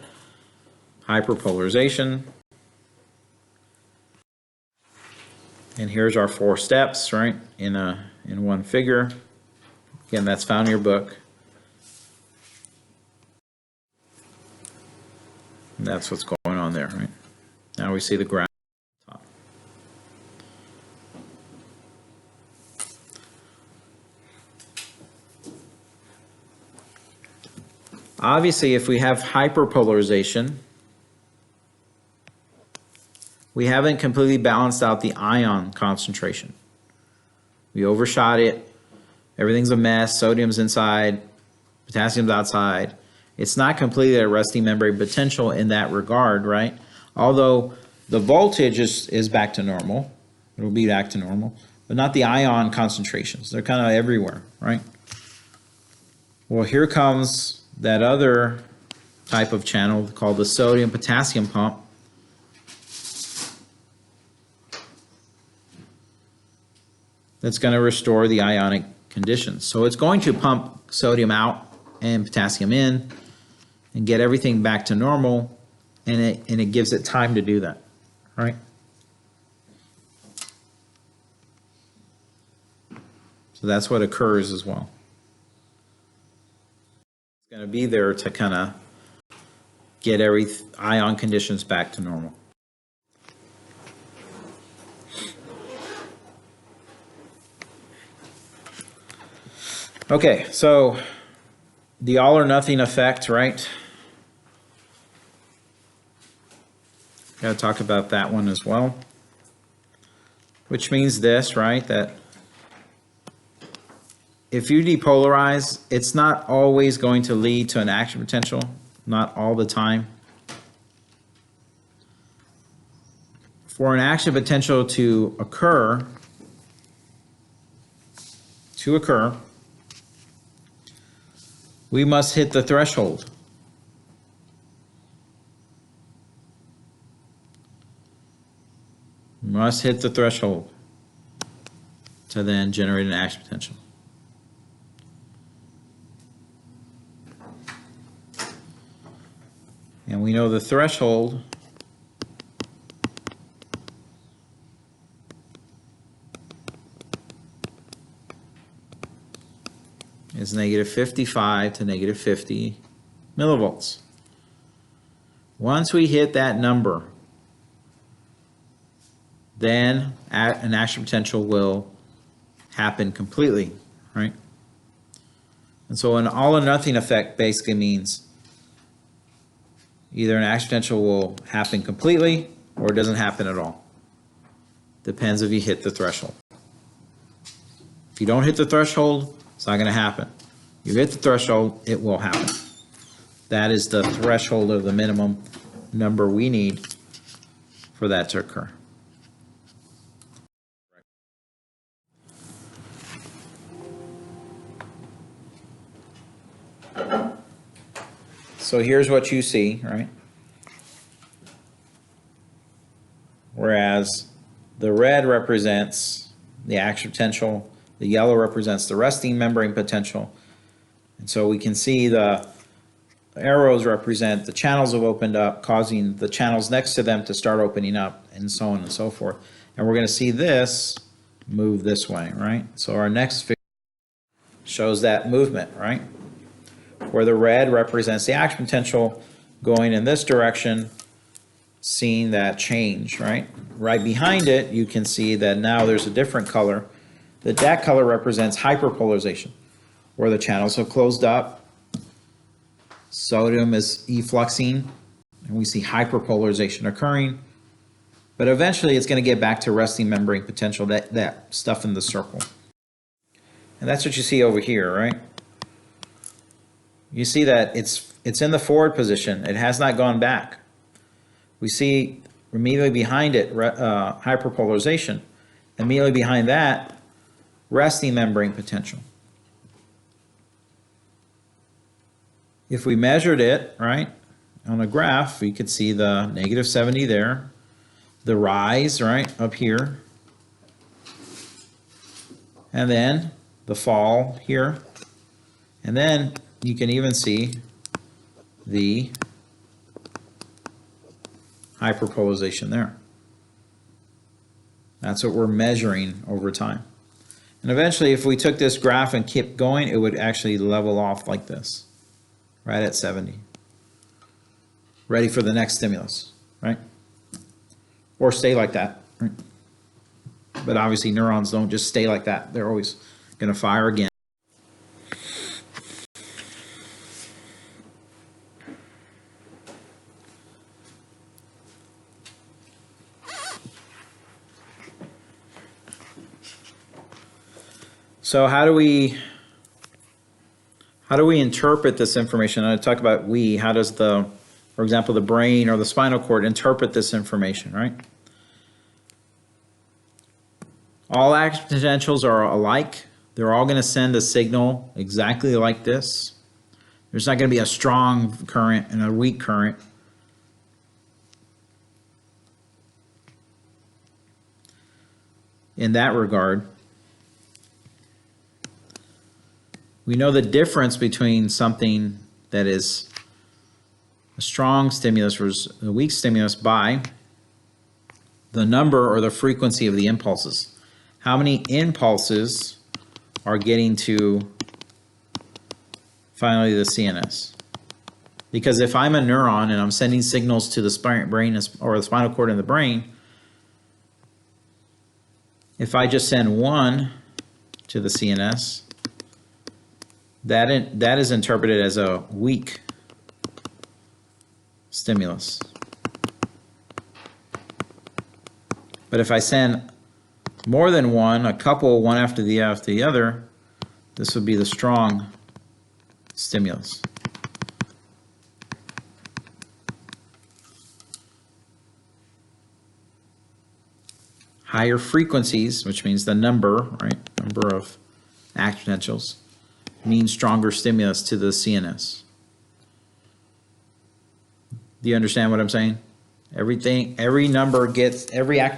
hyperpolarization. And here's our 4 steps, right, in one figure. Again, that's found in your book. And that's what's going on there, right? Now we see the graph. Obviously, if we have hyperpolarization, we haven't completely balanced out the ion concentration. We overshot it. Everything's a mess. Sodium's inside. Potassium's outside. It's not completely at resting membrane potential in that regard, right? Although the voltage is back to normal. It'll be back to normal, but not the ion concentrations. They're kind of everywhere, right? Well, here comes that other type of channel called the sodium-potassium pump. That's going to restore the ionic conditions. So it's going to pump sodium out and potassium in and get everything back to normal, and it gives it time to do that, right? So that's what occurs as well. It's going to be there to kind of get every ion conditions back to normal. Okay, so the all or nothing effect, right? Got to talk about that one as well. Which means this, right? That if you depolarize, it's not always going to lead to an action potential, not all the time. For an action potential to occur, we must hit the threshold. We must hit the threshold to then generate an action potential. And we know the threshold is negative 55 to negative 50 millivolts. Once we hit that number, then an action potential will happen completely, right? And so an all or nothing effect basically means either an action potential will happen completely or it doesn't happen at all. Depends if you hit the threshold. If you don't hit the threshold, it's not going to happen. You hit the threshold, it will happen. That is the threshold of the minimum number we need for that to occur. So here's what you see, right? Whereas the red represents the action potential, the yellow represents the resting membrane potential. And so we can see the arrows represent the channels have opened up, causing the channels next to them to start opening up, and so on and so forth. And we're going to see this move this way, right? So our next figure shows that movement, right? Where the red represents the action potential going in this direction, seeing that change, right? Right behind it, you can see that now there's a different color. That color represents hyperpolarization, where the channels have closed up, sodium is effluxing, and we see hyperpolarization occurring. But eventually it's going to get back to resting membrane potential, that stuff in the circle. And that's what you see over here, right? You see that it's in the forward position. It has not gone back. We see immediately behind it hyperpolarization. Immediately behind that, resting membrane potential. If we measured it, right, on a graph, we could see the negative 70 there, the rise, right, up here, and then the fall here, and then you can even see the hyperpolarization there. That's what we're measuring over time. And eventually, if we took this graph and kept going, it would actually level off like this, right at 70. Ready for the next stimulus, right? Or stay like that, right? But obviously neurons don't just stay like that. They're always going to fire again. So how do we interpret this information? I talk about how does for example, the brain or the spinal cord interpret this information, right? All action potentials are alike. They're all going to send a signal exactly like this. There's not going to be a strong current and a weak current. In that regard, we know the difference between something that is a strong stimulus versus a weak stimulus by the number or the frequency of the impulses. How many impulses are getting to finally the CNS? Because if I'm a neuron and I'm sending signals to the brain or the spinal cord in the brain, if I just send one to the CNS, that is interpreted as a weak stimulus. But if I send more than one, a couple, one after the other, this would be the strong stimulus. Higher frequencies, which means the number, right? Number of action potentials, means stronger stimulus to the CNS. Do you understand what I'm saying? Every action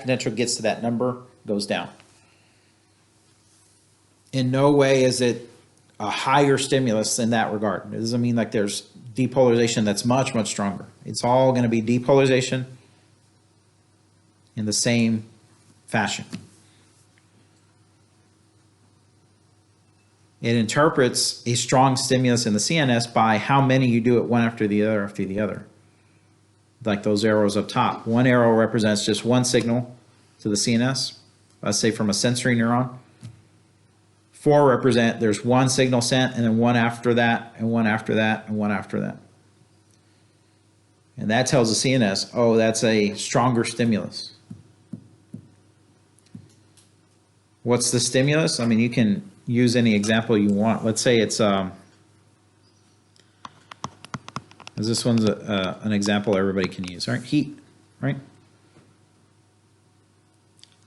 potential gets to that number, goes down. In no way is it a higher stimulus in that regard. It doesn't mean like there's depolarization that's much, much stronger. It's all going to be depolarization in the same fashion. It interprets a strong stimulus in the CNS by how many you do it one after the other. Like those arrows up top. One arrow represents just one signal to the CNS, let's say from a sensory neuron. 4 represent there's one signal sent and then one after that and one after that and one after that. And that tells the CNS, oh, that's a stronger stimulus. What's the stimulus? I mean, you can use any example you want. Let's say it's, this one's an example everybody can use, right? Heat, right?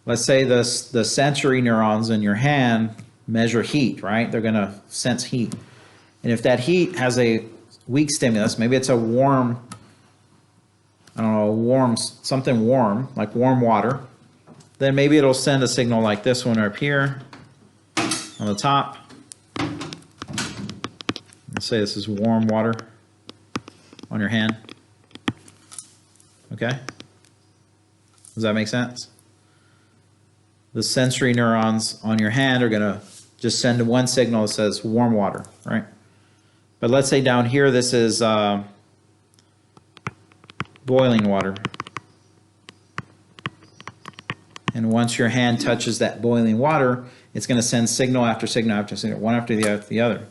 Let's say the sensory neurons in your hand measure heat, right? They're going to sense heat. And if that heat has a weak stimulus, maybe it's a warm, I don't know, something warm, like warm water, then maybe it'll send a signal like this one up here on the top. Let's say this is warm water on your hand. Okay? Does that make sense? The sensory neurons on your hand are going to just send one signal that says warm water, right? But let's say down here this is boiling water. And once your hand touches that boiling water, it's going to send signal after signal after signal, one after the other.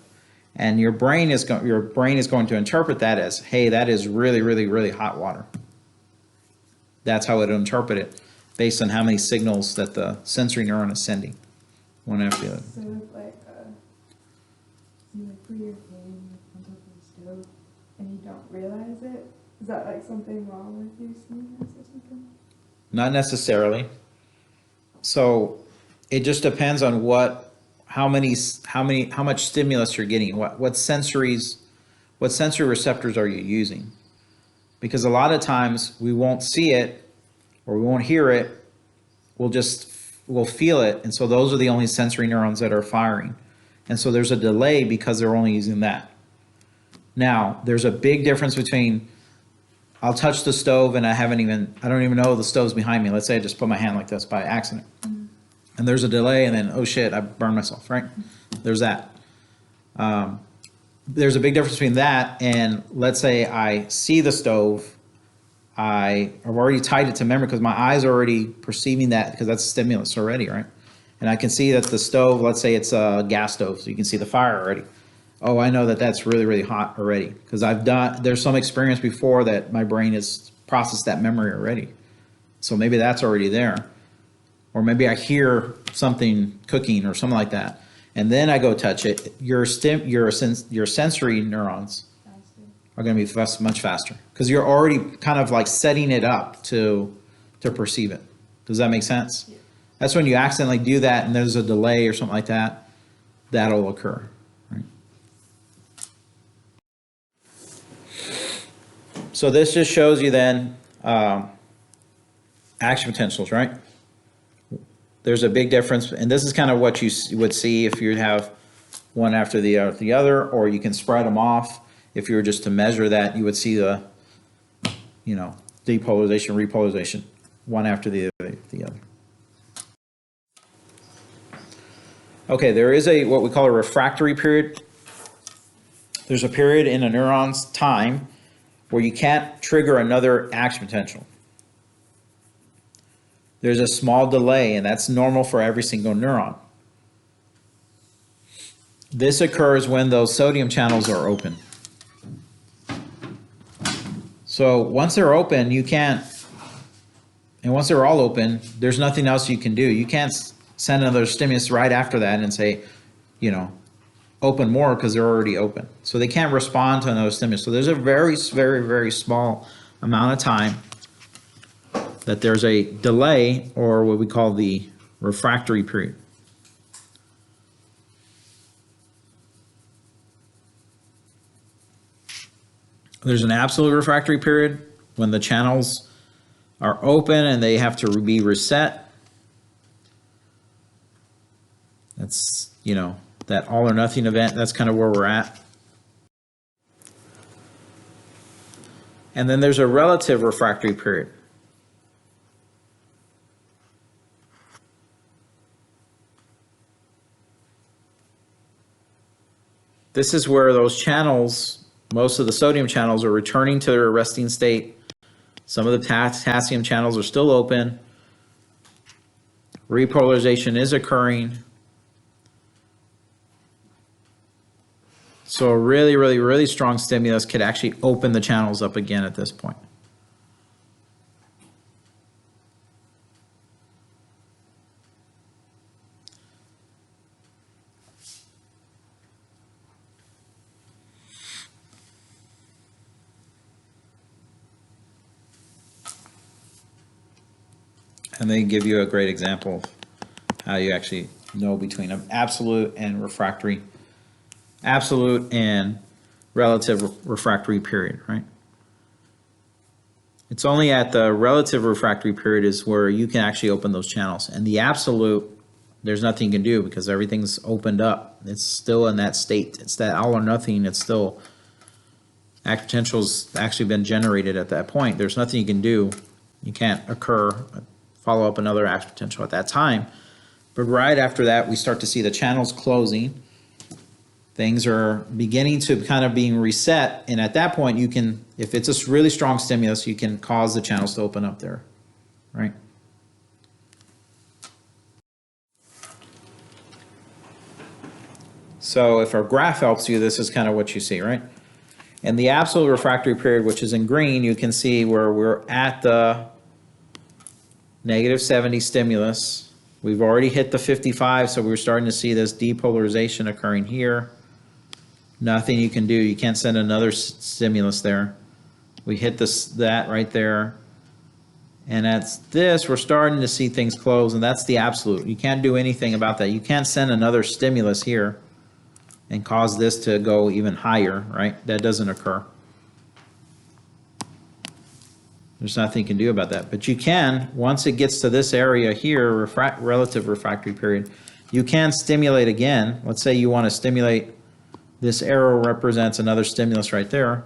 And your brain is going to interpret that as, hey, that is really, really, really hot water. That's how it will interpret it, based on how many signals that the sensory neuron is sending, one after the other. So if like you put your hand on top of the stove and you don't realize it, is that like something wrong with your CNS or something? Not necessarily. So it just depends on how much stimulus you're getting. What sensory receptors are you using? Because a lot of times we won't see it or we won't hear it. We'll feel it, and so those are the only sensory neurons that are firing. And so there's a delay because they're only using that. Now, there's a big difference between I'll touch the stove and I don't even know the stove's behind me. Let's say I just put my hand like this by accident. And there's a delay and then, oh shit, I burned myself, right? There's that. There's a big difference between that and let's say I see the stove. I've already tied it to memory because my eyes are already perceiving that because that's stimulus already, right? And I can see that the stove, let's say it's a gas stove, so you can see the fire already. Oh, I know that that's really, really hot already because there's some experience before that my brain has processed that memory already. So maybe that's already there. Or maybe I hear something cooking or something like that. And then I go touch it. Your sensory neurons are going to be much faster because you're already kind of like setting it up to perceive it. Does that make sense? Yeah. That's when you accidentally do that and there's a delay or something like that, that'll occur. Right? So this just shows you then action potentials, right? There's a big difference, and this is kind of what you would see if you have one after the other, or you can spread them off. If you were just to measure that, you would see the, depolarization, repolarization, one after the other. Okay, there is what we call a refractory period. There's a period in a neuron's time where you can't trigger another action potential. There's a small delay, and that's normal for every single neuron. This occurs when those sodium channels are open. So once they're open, and once they're all open, there's nothing else you can do. You can't send another stimulus right after that and say, open more because they're already open. So they can't respond to another stimulus. So there's a very, very, very small amount of time that there's a delay, or what we call the refractory period. There's an absolute refractory period when the channels are open and they have to be reset. That's, that all or nothing event, that's kind of where we're at. And then there's a relative refractory period. This is where those channels, most of the sodium channels, are returning to their resting state. Some of the potassium channels are still open. Repolarization is occurring. So a really, really, really strong stimulus could actually open the channels up again at this point. And they give you a great example of how you actually know between an absolute and refractory, absolute and relative refractory period, right? It's only at the relative refractory period is where you can actually open those channels. And the absolute, there's nothing you can do because everything's opened up. It's still in that state. It's that all or nothing. It's still, act potential's actually been generated at that point. There's nothing you can do. You can't follow up another action potential at that time. But right after that, we start to see the channels closing. Things are beginning to kind of being reset. And at that point, you can, if it's a really strong stimulus, you can cause the channels to open up there, right? So if our graph helps you, this is kind of what you see, right? And the absolute refractory period, which is in green, you can see where we're at the -70 stimulus. We've already hit the 55, so we're starting to see this depolarization occurring here. Nothing you can do. You can't send another stimulus there. We hit that right there. And at this, we're starting to see things close, and that's the absolute. You can't do anything about that. You can't send another stimulus here and cause this to go even higher, right? That doesn't occur. There's nothing you can do about that. But you can, once it gets to this area here, relative refractory period, you can stimulate again. Let's say you want to stimulate this arrow represents another stimulus right there,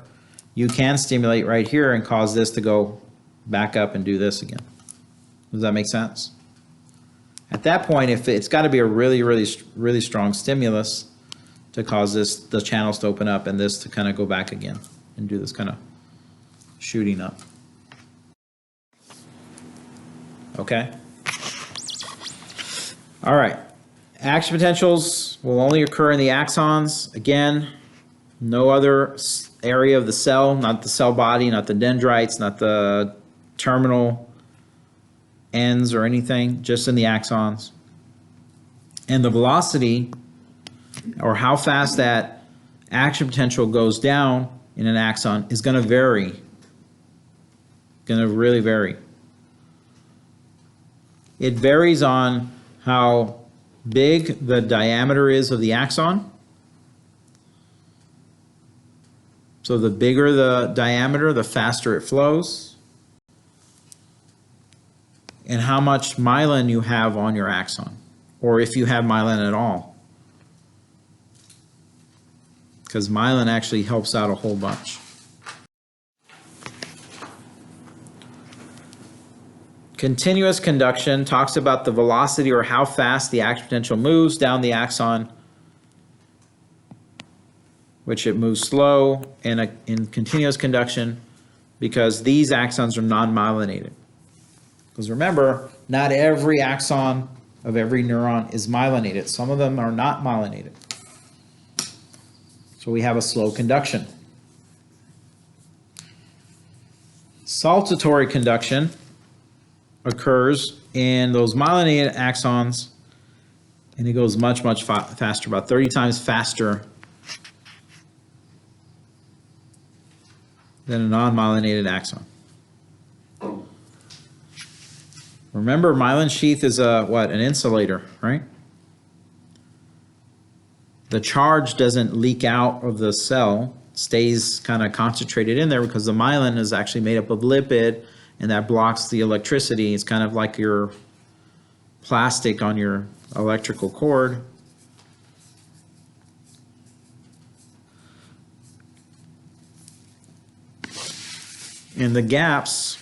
you can stimulate right here and cause this to go back up and do this again. Does that make sense? At that point, if it's got to be a really strong stimulus to cause the channels to open up and this to kind of go back again and do this kind of shooting up. Okay? All right. Action potentials will only occur in the axons. Again, no other area of the cell, not the cell body, not the dendrites, not the terminal ends or anything, just in the axons. And the velocity, or how fast that action potential goes down in an axon, is going to vary. Going to really vary. It varies on how big the diameter is of the axon. So the bigger the diameter, the faster it flows. And how much myelin you have on your axon, or if you have myelin at all. Because myelin actually helps out a whole bunch. Continuous conduction talks about the velocity or how fast the action potential moves down the axon, which it moves slow in continuous conduction because these axons are non-myelinated. Because remember, not every axon of every neuron is myelinated. Some of them are not myelinated. So we have a slow conduction. Saltatory conduction occurs in those myelinated axons, and it goes much faster, about 30 times faster than a non-myelinated axon. Remember, myelin sheath is an insulator, right? The charge doesn't leak out of the cell, stays kind of concentrated in there because the myelin is actually made up of lipid, and that blocks the electricity. It's kind of like your plastic on your electrical cord. And the gaps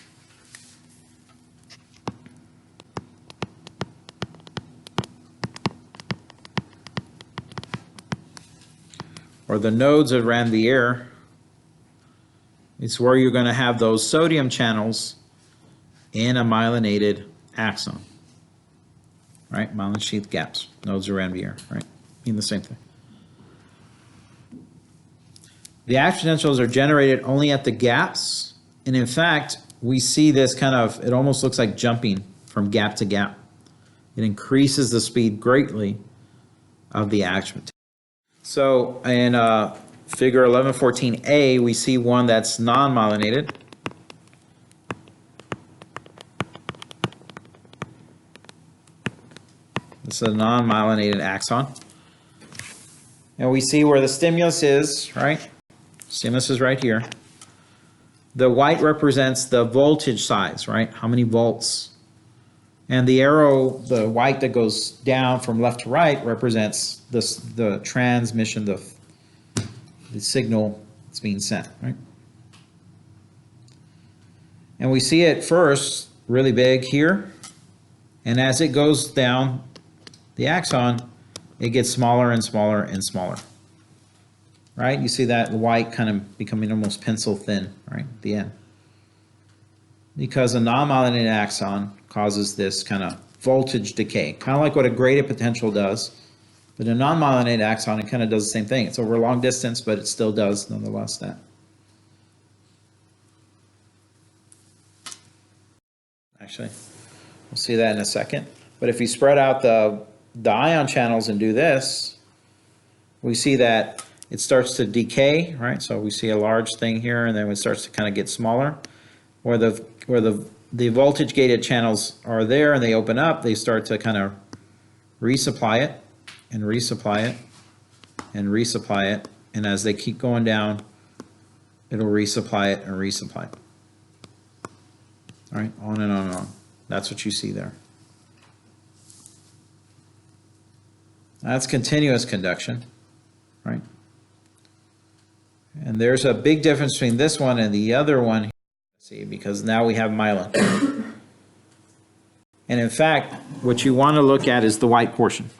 or the nodes around the air, it's where you're going to have those sodium channels in a myelinated axon. Right? Myelin sheath gaps, nodes around the air, right? Mean the same thing. The action potentials are generated only at the gaps, and in fact, we see this kind of, it almost looks like jumping from gap to gap. It increases the speed greatly of the action potential. So in figure 1114A, we see one that's non-myelinated. This is a non-myelinated axon. And we see where the stimulus is, right? Stimulus is right here. The white represents the voltage size, right? How many volts? And the arrow, the white that goes down from left to right, represents the transmission, the signal that's being sent, right? And we see it first really big here. And as it goes down the axon, it gets smaller and smaller and smaller. Right? You see that white kind of becoming almost pencil thin, right, at the end. Because a non-myelinated axon causes this kind of voltage decay, kind of like what a graded potential does. But a non-myelinated axon, it kind of does the same thing. It's over a long distance, but it still does nonetheless that. Actually, we'll see that in a second. But if you spread out the ion channels and do this, we see that it starts to decay, right? So we see a large thing here, and then it starts to kind of get smaller. Where the voltage gated channels are there and they open up, they start to kind of resupply it and resupply it and resupply it. And as they keep going down, it'll resupply it and resupply it. All right, on and on and on. That's what you see there. That's continuous conduction, right? And there's a big difference between this one and the other one. See, because now we have myelin. And in fact, what you want to look at is the white portion.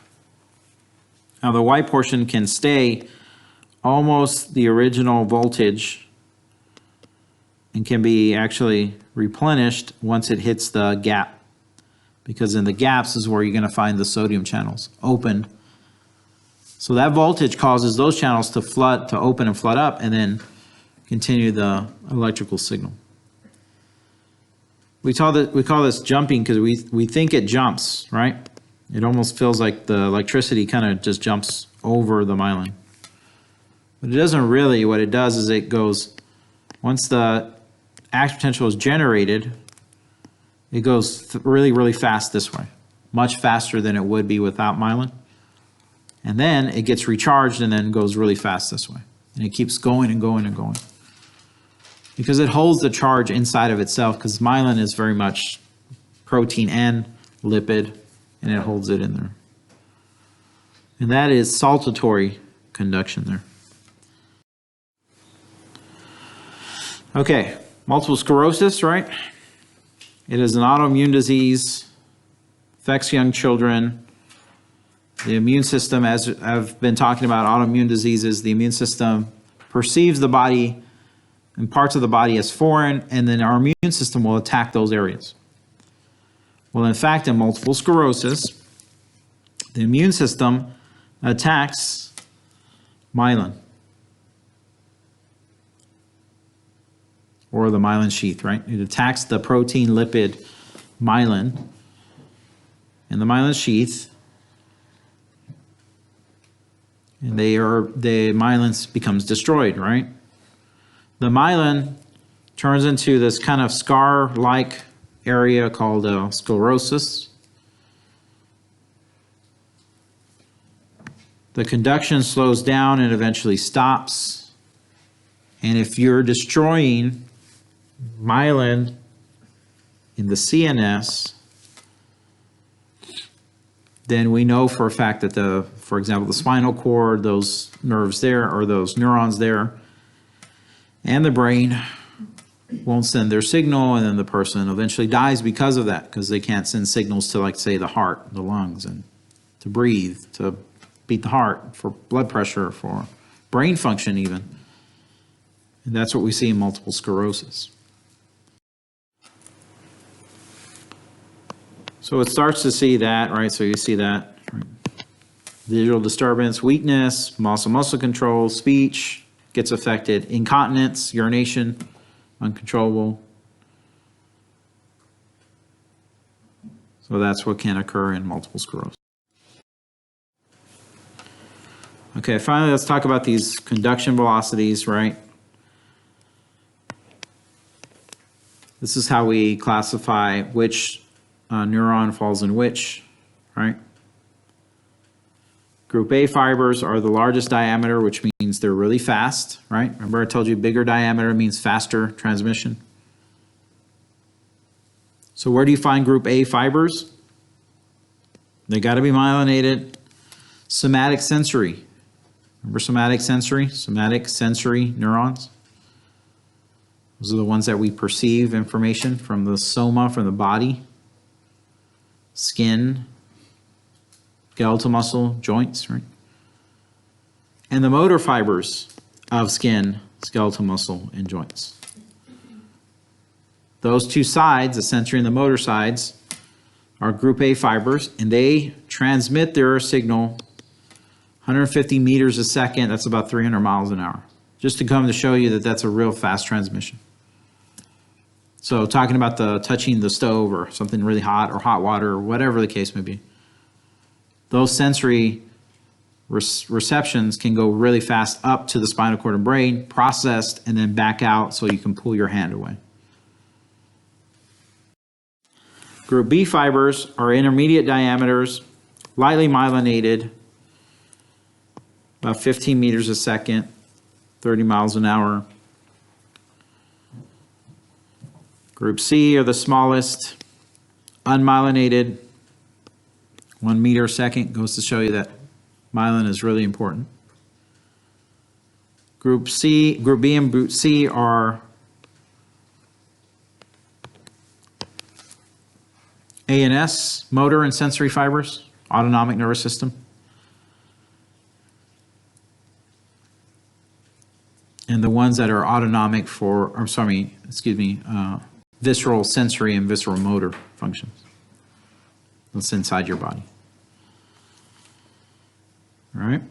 Now the white portion can stay almost the original voltage and can be actually replenished once it hits the gap. Because in the gaps is where you're going to find the sodium channels open. So that voltage causes those channels to flood, to open and flood up, and then continue the electrical signal. We call this jumping because we think it jumps, right? It almost feels like the electricity kind of just jumps over the myelin. But it doesn't really. What it does is it goes, once the action potential is generated, it goes really, really fast this way, much faster than it would be without myelin. And then it gets recharged and then goes really fast this way. And it keeps going and going and going. Because it holds the charge inside of itself, because myelin is very much protein and lipid, and it holds it in there. And that is saltatory conduction there. Okay, multiple sclerosis, right? It is an autoimmune disease, affects young children. The immune system, as I've been talking about autoimmune diseases, the immune system perceives the body and parts of the body as foreign, and then our immune system will attack those areas. Well, in fact, in multiple sclerosis, the immune system attacks myelin, or the myelin sheath, right? It attacks the protein lipid myelin and the myelin sheath, and the myelin becomes destroyed, right? The myelin turns into this kind of scar-like area called sclerosis. The conduction slows down and eventually stops. And if you're destroying myelin in the CNS, then we know for a fact that for example, the spinal cord, those nerves there, or those neurons there, and the brain won't send their signal, and then the person eventually dies because of that, because they can't send signals to, like, say, the heart, the lungs, and to breathe, to beat the heart, for blood pressure, for brain function even. And that's what we see in multiple sclerosis. So it starts to see that, right? So you see that, right? Visual disturbance, weakness, muscle control, speech gets affected, incontinence, urination, uncontrollable. So that's what can occur in multiple sclerosis. Okay, finally, let's talk about these conduction velocities, right? This is how we classify which neuron falls in which, right? Group A fibers are the largest diameter, which means they're really fast, right? Remember I told you bigger diameter means faster transmission. So where do you find group A fibers? They got to be myelinated. Somatic sensory. Remember somatic sensory? Somatic sensory neurons. Those are the ones that we perceive information from the soma, from the body. Skin, skeletal muscle, joints, right? And the motor fibers of skin, skeletal muscle, and joints. Those two sides, the sensory and the motor sides, are group A fibers, and they transmit their signal 150 meters a second. That's about 300 miles an hour. Just to come to show you that that's a real fast transmission. So talking about touching the stove or something really hot, or hot water, or whatever the case may be. Those sensory receptions can go really fast up to the spinal cord and brain, processed, and then back out so you can pull your hand away. Group B fibers are intermediate diameters, lightly myelinated, about 15 meters a second, 30 miles an hour. Group C are the smallest, unmyelinated, 1 meter a second. Goes to show you that myelin is really important. Group C, Group B and Group C are ANS, motor and sensory fibers, autonomic nervous system. And the ones that are autonomic for, I'm sorry, excuse me, visceral sensory and visceral motor functions. That's inside your body. All right.